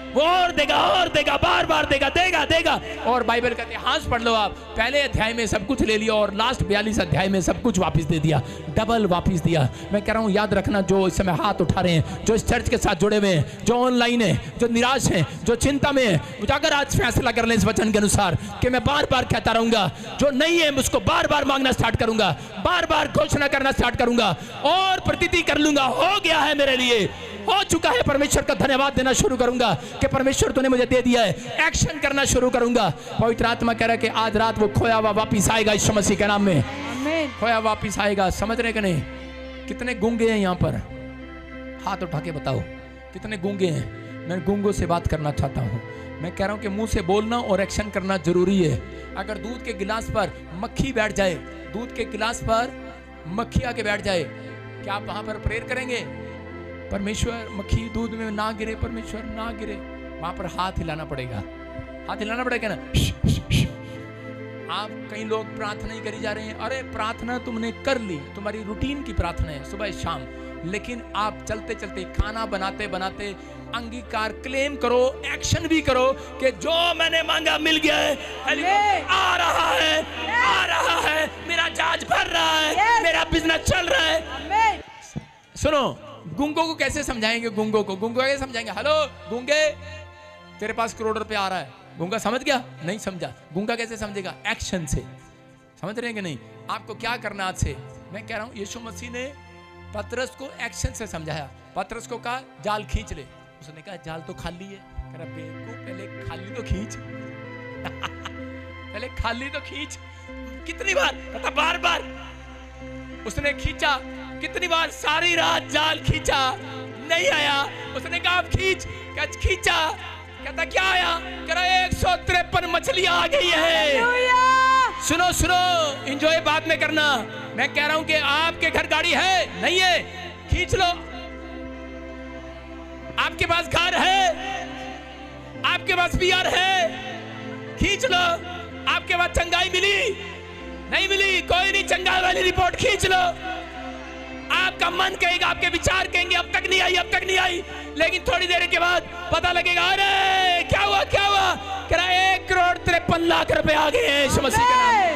Speaker 1: वो और देगा, बार बार देगा, देगा देगा। और बाइबल का इतिहास पढ़ लो आप, पहले अध्याय में सब कुछ ले लिया और लास्ट 42 अध्याय में सब कुछ वापस दे दिया, डबल वापस दिया। मैं कह रहा हूं, याद रखना, जो इस समय हाथ उठा रहे हैं, जो इस चर्च के साथ जुड़े हुए हैं, जो ऑनलाइन है, जो निराश हैं, जो चिंता में है, अगर आज फैसला कर लें इस वचन के अनुसार कि मैं बार बार कहता रहूंगा, जो नहीं है उसको बार बार मांगना स्टार्ट करूंगा, बार बार घोषणा करना स्टार्ट करूंगा और प्रतीति कर लूंगा, हो गया है मेरे लिए, हो चुका है, परमेश्वर का धन्यवाद देना शुरू करूंगा कि परमेश्वर तूने मुझे दे दिया है, एक्शन करना शुरू करूंगा। पवित्र आत्मा कह रहा है कि आज रात वो खोया हुआ वापिस आएगा यीशु मसीह के नाम में, खोया वापिस आएगा। समझ रहे कि नहीं? कितने गूंगे हैं यहाँ पर? हाथ उठा के बताओ कितने गूंगे हैं। मैं गूंगों से बात करना चाहता हूँ। मैं कह रहा हूँ कि मुंह से बोलना और एक्शन करना जरूरी है। अगर दूध के गिलास पर मक्खी बैठ जाए, दूध के गिलास पर मक्खी आके बैठ जाए, क्या आप वहां पर प्रेयर करेंगे? परमेश्वर मक्खी दूध में ना गिरे, परमेश्वर ना गिरे। वहां पर हाथ हिलाना पड़ेगा, हाथ हिलाना पड़ेगा ना। आप कई लोग प्रार्थना ही करी जा रहे हैं। अरे प्रार्थना तुमने कर ली, तुम्हारी रूटीन की प्रार्थना है सुबह शाम, लेकिन आप चलते चलते, खाना बनाते बनाते अंगीकार क्लेम करो, एक्शन भी करो कि जो मैंने मांगा मिल गया है, आ रहा है, आ रहा है, मेरा जहाज भर रहा है, मेरा बिजनेस चल रहा है। सुनो, गूंगों को कैसे समझाएंगे? गूंगों को कैसे समझाएंगे? हेलो गूंगे, तेरे पास करोड़ रुपए आ रहा है। गूंगा समझ गया? नहीं समझा। गूंगा कैसे समझेगा? एक्शन से। समझ रहे हैं कि नहीं? आपको क्या करना आज से? मैं कह रहा हूं, यीशु मसीह ने पतरस को एक्शन से समझाया। पतरस को कहा जाल खींच ले, उसने कहा जाल तो खाली है। कह रहा बेवकूफ, पहले खाली तो खींच पहले खाली तो खींच। कितनी बार? कहता बार बार। उसने खींचा, कितनी बार? सारी रात जाल खींचा, नहीं आया। उसने कहा आप खींच, खींचा, कहता क्या आया? कह रहा 153 मछलियां आ गई है। सुनो सुनो, एंजॉय बाद में करना। मैं कह रहा हूं कि आपके घर गाड़ी है? नहीं है, खींच लो। आपके पास घर है, आपके पास पीआर है, खींच लो। आपके पास चंगाई मिली? नहीं मिली, कोई नहीं, चंगाई वाली रिपोर्ट खींच लो। आपका मन कहेगा, आपके विचार कहेंगे अब तक नहीं आई, अब तक नहीं आई, लेकिन थोड़ी देर के बाद पता लगेगा अरे क्या हुआ, क्या हुआ? कह रहा 1,53,00,000 रुपए आ गए हैं यीशु मसीह के नाम में।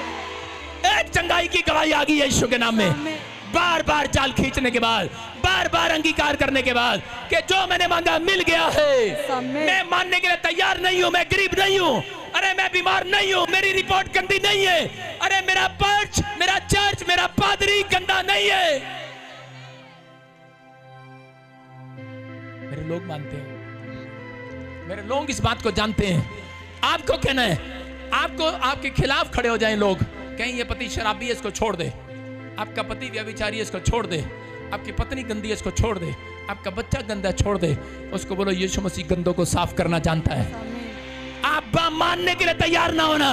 Speaker 1: एक चंगाई की गवाही आ गई है यीशु के नाम में। बार बार जाल खींचने के बाद, बार बार अंगीकार करने के बाद कि जो मैंने मांगा मिल गया है। मैं मानने के लिए तैयार नहीं हूं, मैं गरीब नहीं हूं, अरे मैं बीमार नहीं हूं, मेरी रिपोर्ट गंदी नहीं है, अरे मेरा पर्च, मेरा चर्च, मेरा पादरी गंदा नहीं है। मेरे लोग मानते हैं, मेरे लोग इस बात को जानते हैं। आपको कहना है, आपको आपके खिलाफ खड़े हो जाएं लोग, कहें ये पति शराबी है, इसको छोड़ दे। आपका पति व्यभिचारी है, इसको छोड़ दे। आपकी पत्नी गंदी है, इसको छोड़ दे। आपका बच्चा गंदा है, छोड़ दे। उसको बोलो यीशु मसीह गंदों को साफ करना जानता है। आप मानने के लिए तैयार ना होना,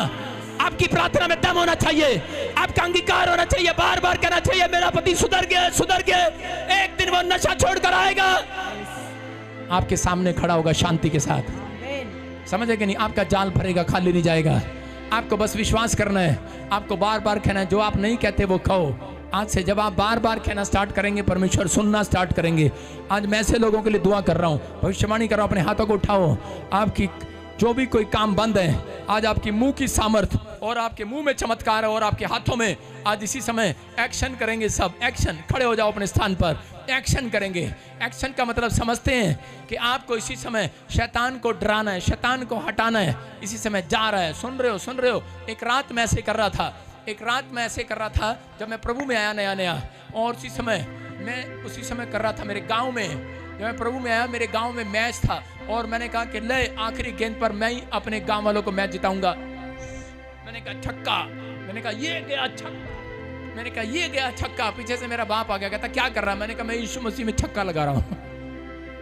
Speaker 1: आपकी प्रार्थना में दम होना चाहिए, आपका अंगीकार होना चाहिए, बार बार कहना चाहिए मेरा पति सुधर गया, सुधर गया। एक दिन वो नशा छोड़कर आएगा, आपके सामने खड़ा होगा शांति के साथ। समझे कि नहीं? आपका जाल भरेगा, खाली नहीं जाएगा। आपको बस विश्वास करना है, आपको बार बार कहना है। जो आप नहीं कहते वो कहो। आज से जब आप बार बार कहना स्टार्ट करेंगे, परमेश्वर सुनना स्टार्ट करेंगे। आज मैं ऐसे लोगों के लिए दुआ कर रहा हूँ, भविष्यवाणी कर रहा हूँ। अपने हाथों को उठाओ, आपकी जो भी कोई काम बंद है, आज आपकी मुंह की सामर्थ और आपके मुंह में चमत्कार है और आपके हाथों में आज इसी समय एक्शन करेंगे। सब एक्शन, खड़े हो जाओ अपने स्थान पर, एक्शन करेंगे। एक्शन का मतलब समझते हैं कि आपको इसी समय शैतान को डराना है, शैतान को हटाना है। इसी समय जा रहा है। सुन रहे हो। एक रात में ऐसे कर रहा था जब मैं प्रभु में आया नया, और उसी समय कर रहा था मेरे गाँव में। जब मैं प्रभु में आया, मेरे गाँव में मैच था और मैंने कहा कि ले आखिरी गेंद पर मैं ही अपने गाँव वालों को मैच जिताऊंगा। मैंने कहा छक्का, मैंने कहा ये गया छक्का। पीछे से मेरा बाप आ गया, कहता क्या कर रहा है? मैंने कहा मैं यीशु मसीह में छक्का लगा रहा हूँ।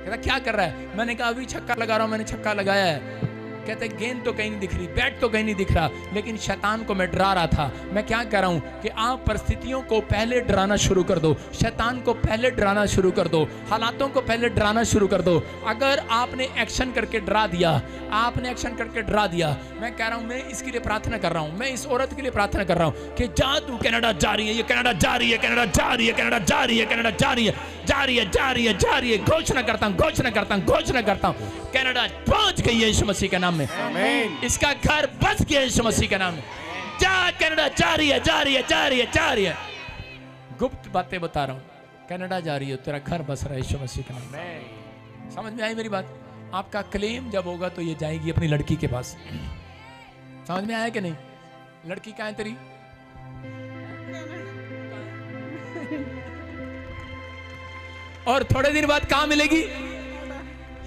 Speaker 1: कहता क्या कर रहा है? मैंने कहा अभी छक्का लगा रहा हूँ, मैंने छक्का लगाया है। कहते गेंद तो कहीं नहीं दिख रही, बैट तो कहीं नहीं दिख रहा, लेकिन शैतान को मैं डरा रहा था। मैं क्या कर रहा हूँ कि आप परिस्थितियों को पहले डराना शुरू कर दो, शैतान को पहले डराना शुरू कर दो, हालातों को पहले डराना शुरू कर दो। अगर आपने एक्शन करके डरा दिया, मैं कह रहा हूँ, मैं इसके लिए प्रार्थना कर रहा हूँ, मैं इस औरत के लिए प्रार्थना कर रहा हूँ कि जा तू कनाडा जा रही है, ये कनाडा जा रही है, कनाडा जा रही है, कनाडा जा रही है, कनाडा जा रही है, जा रही है, जा रही है, जा रही है। घोषणा करता हूँ कनाडा पहुंच गई है यीशु मसीह के नाम में। इसका घर बस गया यीशु मसीह के नाम में। जा कनाडा जा रही है, जा रही है, जा रही है, जा रही है। गुप्त बातें बता रहा हूँ, कनाडा जा रही है, तेरा घर बस रहा है यीशु मसीह के नाम में। समझ में आई मेरी बात? आपका क्लेम जब होगा तो ये जाएगी अपनी लड़की के पास। समझ में आया कि नहीं? लड़की कहाँ है तेरी? और थोड़े दिन बाद कहाँ मिलेगी?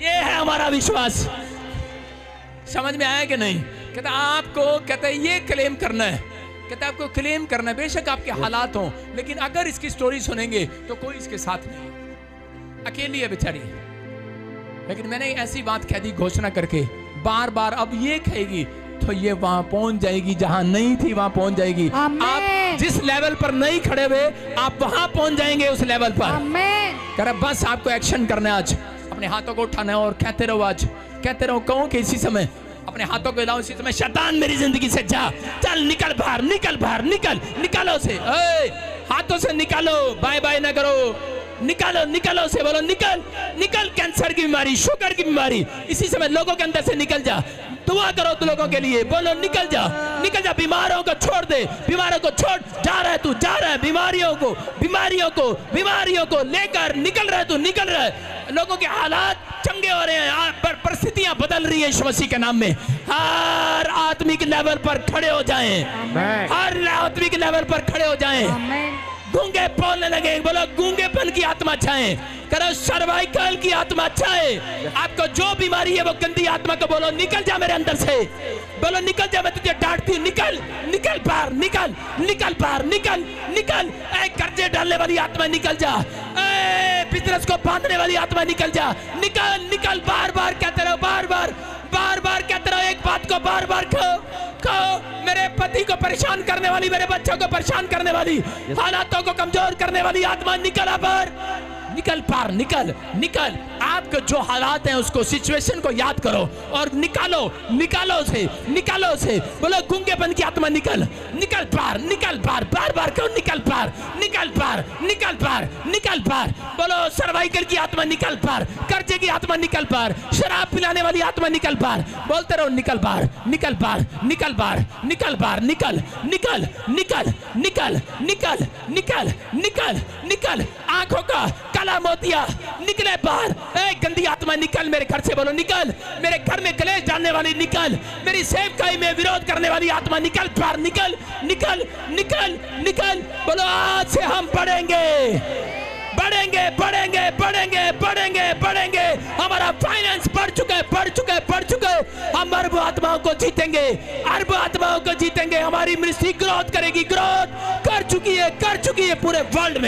Speaker 1: ये है हमारा विश्वास। समझ में आया कि नहीं? कहता आपको, कहता है ये क्लेम करना है, कहता है आपको क्लेम करना है। बेशक आपके हालात हों, लेकिन अगर इसकी स्टोरी सुनेंगे तो कोई इसके साथ नहीं, अकेली है बेचारी। लेकिन मैंने ऐसी बात कह दी घोषणा करके, बार बार अब ये कहेगी तो ये वहां पहुंच जाएगी जहां नहीं थी, वहां पहुंच जाएगी। आप जिस लेवल पर नहीं खड़े हुए, आप वहां पहुंच जाएंगे उस लेवल पर। कह रहा बस आपको एक्शन करना है आज, अपने हाथों को उठाना है और कहते रहो, आज कहते रहो। कहूं कि इसी समय अपने हाथों को हिलाओ, इसी समय शैतान मेरी जिंदगी से जा, चल निकल बाहर, निकल बाहर, निकालो उसे, हाथों से निकालो, बाय बाय ना करो, निकालो उसे, बोलो निकल कैंसर की बीमारी, शुगर की बीमारी इसी समय लोगों के अंदर से निकल जा। दुआ करो तो लोगों के लिए, बोलो निकल जा, बीमारों को छोड़ दे, बीमारों को छोड़, जा रहा है तू, जा रहा है, बीमारियों को लेकर निकल रहा है। लोगों के हालात चंगे हो रहे हैं, पर परिस्थितियां बदल रही है यीशु मसीह के नाम में। हर आत्मिक लेवल पर खड़े हो जाएं, हर आत्मिक लेवल पर खड़े हो जाएं। गूंगे बोलने लगे, बोलो गूंगेपन की आत्मा छाए, करो सर्वाइकल की आत्मा छाए। आपको जो बीमारी है वो गंदी आत्मा को बोलो निकल जा मेरे अंदर से, बोलो निकल जा, मैं तुझे डांटती हूँ, निकल बाहर, निकल बाहर, निकल। कर्जे डालने वाली आत्मा निकल जा, बिजनेस को बांधने वाली आत्मा निकल जा, निकल। बार बार कहते रहो, बार बार कहते रहो, एक बात को बार बार कहो। मेरे पति को परेशान करने वाली, मेरे बच्चों को परेशान करने वाली, हालातों को कमजोर करने वाली आत्मा निकल बाहर, निकल पार, निकल। आपके जो हालात हैं उसको, सिचुएशन को याद करो और निकालो उसे। बोलो गूंगेपन की आत्मा निकल पार, बार बार कहो, निकल पार। बोलो सर्वाइकल की आत्मा निकल पार, कर्जे की आत्मा निकल पार, शराब पिलाने वाली आत्मा निकल पार। बोलते रहो निकल पार। आंखों का काला मोतिया निकले बाहर, गंदी आत्मा निकल मेरे घर से, बोलो निकल। मेरे घर में कलेश डालने वाली निकल, मेरी सेवकाई में विरोध करने वाली आत्मा निकल बाहर, निकल। बोलो आज से हम बढ़ेंगे। हमारा फाइनेंस बढ़ चुका है। हम अरब आत्माओं को जीतेंगे। हमारी मिनिस्ट्री ग्रोथ करेगी, ग्रोथ कर चुकी है पूरे वर्ल्ड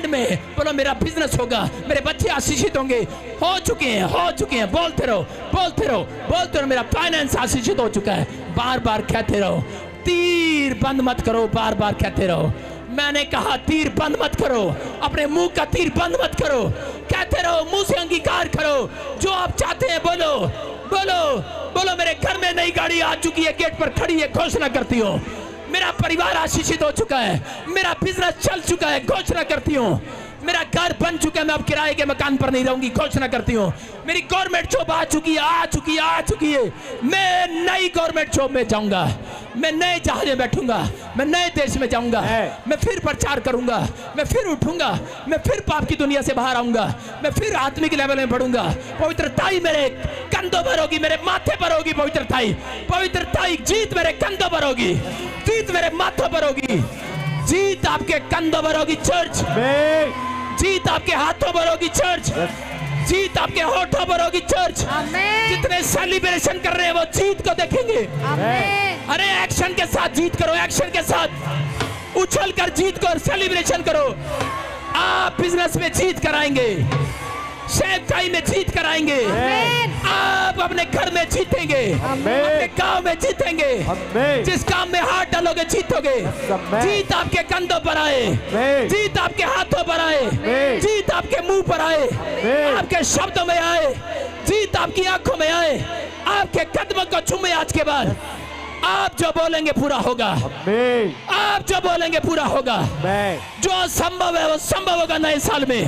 Speaker 1: में। बोलो मेरा बिजनेस होगा, मेरे बच्चे आशीषित होंगे, हो चुके हैं। बोलते रहो, मेरा फाइनेंस आशीषित हो चुका है। बार बार कहते रहो, तीर बंद मत करो, बार बार कहते रहो। मैंने कहा तीर बंद मत करो, अपने मुंह का तीर बंद मत करो, कहते रहो, मुंह से अंगीकार करो जो आप चाहते हैं। बोलो मेरे घर में नई गाड़ी आ चुकी है, गेट पर खड़ी है, घोषणा करती हूँ। मेरा परिवार आशीषित हो चुका है, मेरा बिजनेस चल चुका है, घोषणा करती हूँ। मेरा घर बन चुका है, मैं अब किराए के मकान पर नहीं रहूंगी, घोषणा करती हूँ। मेरी गवर्नमेंट जॉब आ चुकी है, मैं नई गवर्नमेंट जॉब में जाऊंगा, मैं नए जहाज में बैठूंगा, मैं नए देश में जाऊंगा, मैं फिर प्रचार करूंगा, मैं फिर उठूंगा, मैं फिर पाप की दुनिया से बाहर आऊंगा, मैं फिर आत्मिक लेवल में बढ़ूंगा। पवित्रताई मेरे कंधों पर होगी, मेरे माथे पर होगी पवित्रताई, जीत मेरे कंधों पर होगी, जीत मेरे माथों पर होगी, जीत आपके कंधों पर होगी चर्च, जीत आपके हाथों पर होगी चर्च, जीत आपके होठों पर होगी चर्च। जितने सेलिब्रेशन कर रहे हैं वो जीत को देखेंगे। अरे एक्शन के साथ जीत करो, एक्शन के साथ उछल कर जीत को सेलिब्रेशन करो। आप बिजनेस में जीत कराएंगे, सेवकाई में जीत कराएंगे, आप अपने घर में जीतेंगे, अपने गांव में जीतेंगे, जिस काम में हाथ डालोगे जीतोगे। जीत आपके कंधों पर आए, जीत आपके हाथों पर आए, जीत आपके मुंह पर आए, आपके शब्दों में आए, जीत आपकी आंखों में आए, आपके कदमों को चूमे। आज के बाद आप जो बोलेंगे पूरा होगा, आप जो बोलेंगे पूरा होगा। जो संभव है वो संभव होगा नए साल में।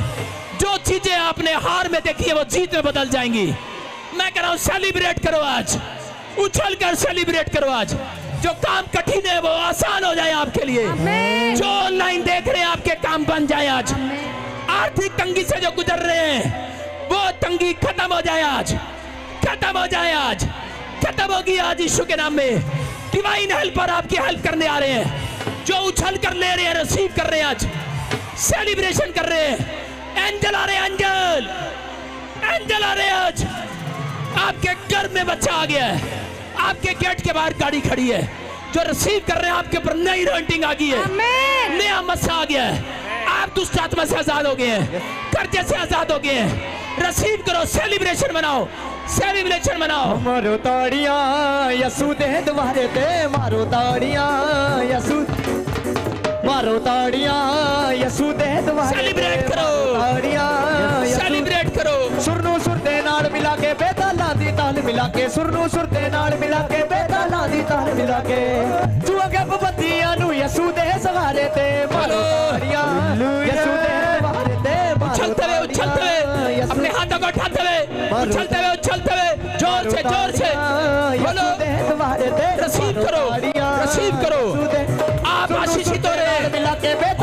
Speaker 1: जो चीजें आपने हार में देखी है वो जीत में बदल जाएंगी। मैं कह रहा हूं सेलिब्रेट करो आज, उछल कर सेलिब्रेट करो आज। जो काम कठिन है वो आसान हो जाए आपके लिए। जो ऑनलाइन देख रहे हैं आपके काम बन जाए आज। आर्थिक तंगी से जो गुजर रहे हैं वो तंगी खत्म हो जाए आज, खत्म हो जाए आज, खत्म होगी आज यीशु के नाम में। डिवाइन हेल्पर आपकी हेल्प करने आ रहे हैं। जो उछल कर ले रहे हैं, रिसीव कर रहे हैं आज, सेलिब्रेशन कर रहे हैं। एंजल आ रहे हैं, एंजल आ रहे हैं आज। आपके घर में बच्चा आ गया है, आपके गेट के बाहर गाड़ी खड़ी है। जो रिसीव कर रहे हैं आपके ऊपर नई रॉन्टिंग आ गई है, नया मस्सा आ गया है। आप दुष्ट आत्मा से आजाद हो गए हैं, कर्जे से आजाद हो गए हैं। रिसीव करो, सेलिब्रेशन मनाओ, सेलिब्रेशन मनाओ।
Speaker 3: मारो ताड़ियां यसू दे द्वारे ते, मारो ताड़ियां यसू, मारो ताड़ियां यसू दे द्वारे।
Speaker 1: सेलिब्रेट करो, सेलिब्रेट करो।
Speaker 3: सुरनू सुर दे नाल मिला के, बेताला दी ताल मिला के, सुरनू सुर दे नाल मिला के, बेताला दी ताल मिला के। जुआगे पबंदियां नु यसू दे सहारे ते, मारो ताड़ियां यसू दे द्वारे ते।
Speaker 1: उछलते हुए, उछलते हुए, अपने हाथों को उठाते हुए, उछलते हुए, उछलते हुए, जोर से, जोर से बोलो। रिसीव करो, रिसीव करो। आप आशीषित हो रहे हैं,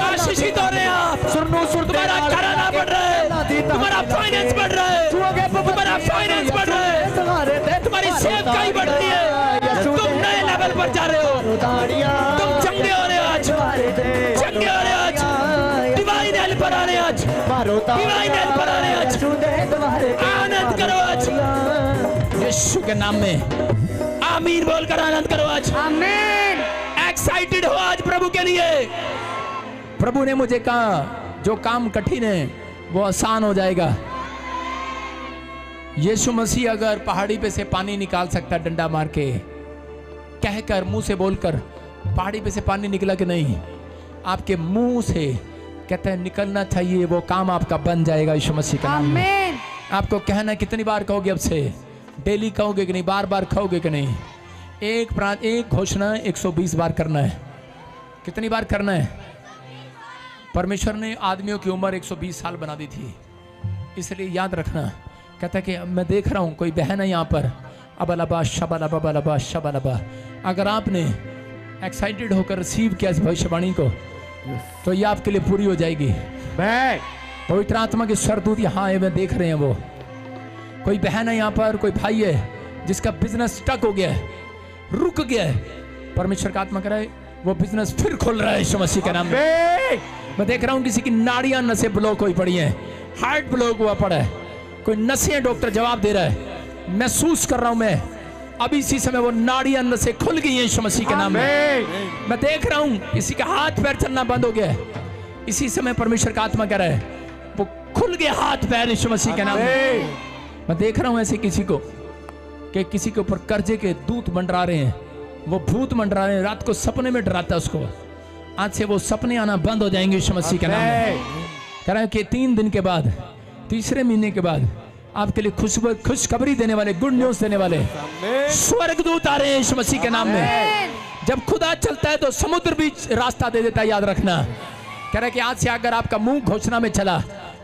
Speaker 1: आशीषित हो रहे हैं आप। तुम्हारा घराना बढ़ रहा है, तुम्हारा फाइनेंस बढ़ रहा है, तुम्हारा फाइनेंस बढ़ रहा है, तुम्हारी सेवकाई बढ़ रही है। तुम नए लेवल पर जा रहे हो, तुम चंगे हो रहे हो आज, चंगे हो रहे हो आज। डिवाइन हेल्पर आ रहे हैं आज, डिवाइन हेल्पर आ रहे हैं आज। आनंद करो आज यीशु के नाम में। आमीन बोलकर आनंद करो आज।
Speaker 2: आमीन।
Speaker 1: एक्साइटेड हो आज प्रभु के लिए। प्रभु ने मुझे कहा जो काम कठिन है वो आसान हो जाएगा। यीशु मसीह अगर पहाड़ी पे से पानी निकाल सकता, डंडा मार के, कहकर, मुंह से बोलकर, पहाड़ी पे से पानी निकला कि नहीं? आपके मुंह से कहते हैं निकलना चाहिए, वो काम आपका बन जाएगा यीशु मसीह के नाम में। आपको कहना, कितनी बार कहोगे? अब से डेली कहोगे कि नहीं? बार बार कहोगे कि नहीं? एक घोषणा 120 बार करना है। कितनी बार करना है? परमेश्वर ने आदमियों की उम्र 120 साल बना दी थी, इसलिए याद रखना। कहता है कि मैं देख रहा हूं कोई बहन है यहाँ पर, अबलबा शबलबा बलबा शबलबा। अगर आपने एक्साइटेड होकर रिसीव किया इस भविष्यवाणी को तो ये आपके लिए पूरी हो जाएगी। पवित्र आत्मा के सरदूत यहाँ है, मैं देख रहे हैं। वो कोई बहन है यहाँ पर, कोई भाई है जिसका बिजनेस स्टक हो गया है, रुक गया है। परमेश्वर का आत्मा कराए वो बिजनेस फिर खोल रहा है यीशु मसीह के नाम में। मैं देख रहा हूँ किसी की नाड़ियां नसें ब्लॉक हुई पड़ी हैं, हार्ट ब्लॉक हुआ पड़ा है, कोई नसें डॉक्टर जवाब दे रहा है। महसूस कर रहा हूं मैं अभी इसी समय वो नाड़ियां नसें खुल गई हैं यीशु मसीह के नाम में। मैं देख रहा हूं किसी का हाथ पैर चलना बंद हो गया है, इसी समय परमेश्वर का आत्मा कह रहा है वो खुल गए हाथ पैर यीशु मसीह के नाम में। मैं देख रहा हूं ऐसे किसी को कि किसी के ऊपर कर्जे के दूत मंडरा रहे हैं, वो भूत मंडरा रहे हैं, रात को सपने में डराता है उसको। आज से वो सपने आना बंद हो जाएंगे यीशु मसीह के नाम में। कह रहा है कि 3 दिन के बाद, तीसरे महीने के बाद आपके लिए खुशखबरी देने वाले, गुड न्यूज देने वाले स्वर्गदूत आ रहे हैं यीशु मसीह के नाम में। जब खुदा चलता है तो समुद्र भी रास्ता दे देता है, याद रखना। कह रहा कि आज से अगर आपका मुंह घोषणा में चला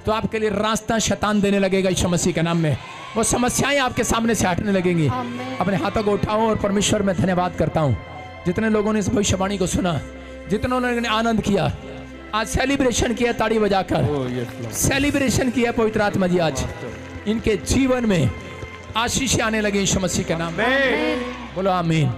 Speaker 1: तो आपके लिए रास्ता शैतान देने लगेगा यीशु मसीह के नाम में। वो समस्याएं आपके सामने से हटने लगेंगी। अपने हाथों को उठाओ और परमेश्वर में धन्यवाद करता हूँ जितने लोगों ने इस भविष्यवाणी को सुना, जितने लोगों ने आनंद किया, आज सेलिब्रेशन किया ताड़ी बजाकर, सेलिब्रेशन किया पवित्र आत्मा जी। आज इनके जीवन में आशीष आने लगे यीशु मसीह के नाम में। बोलो आमीन।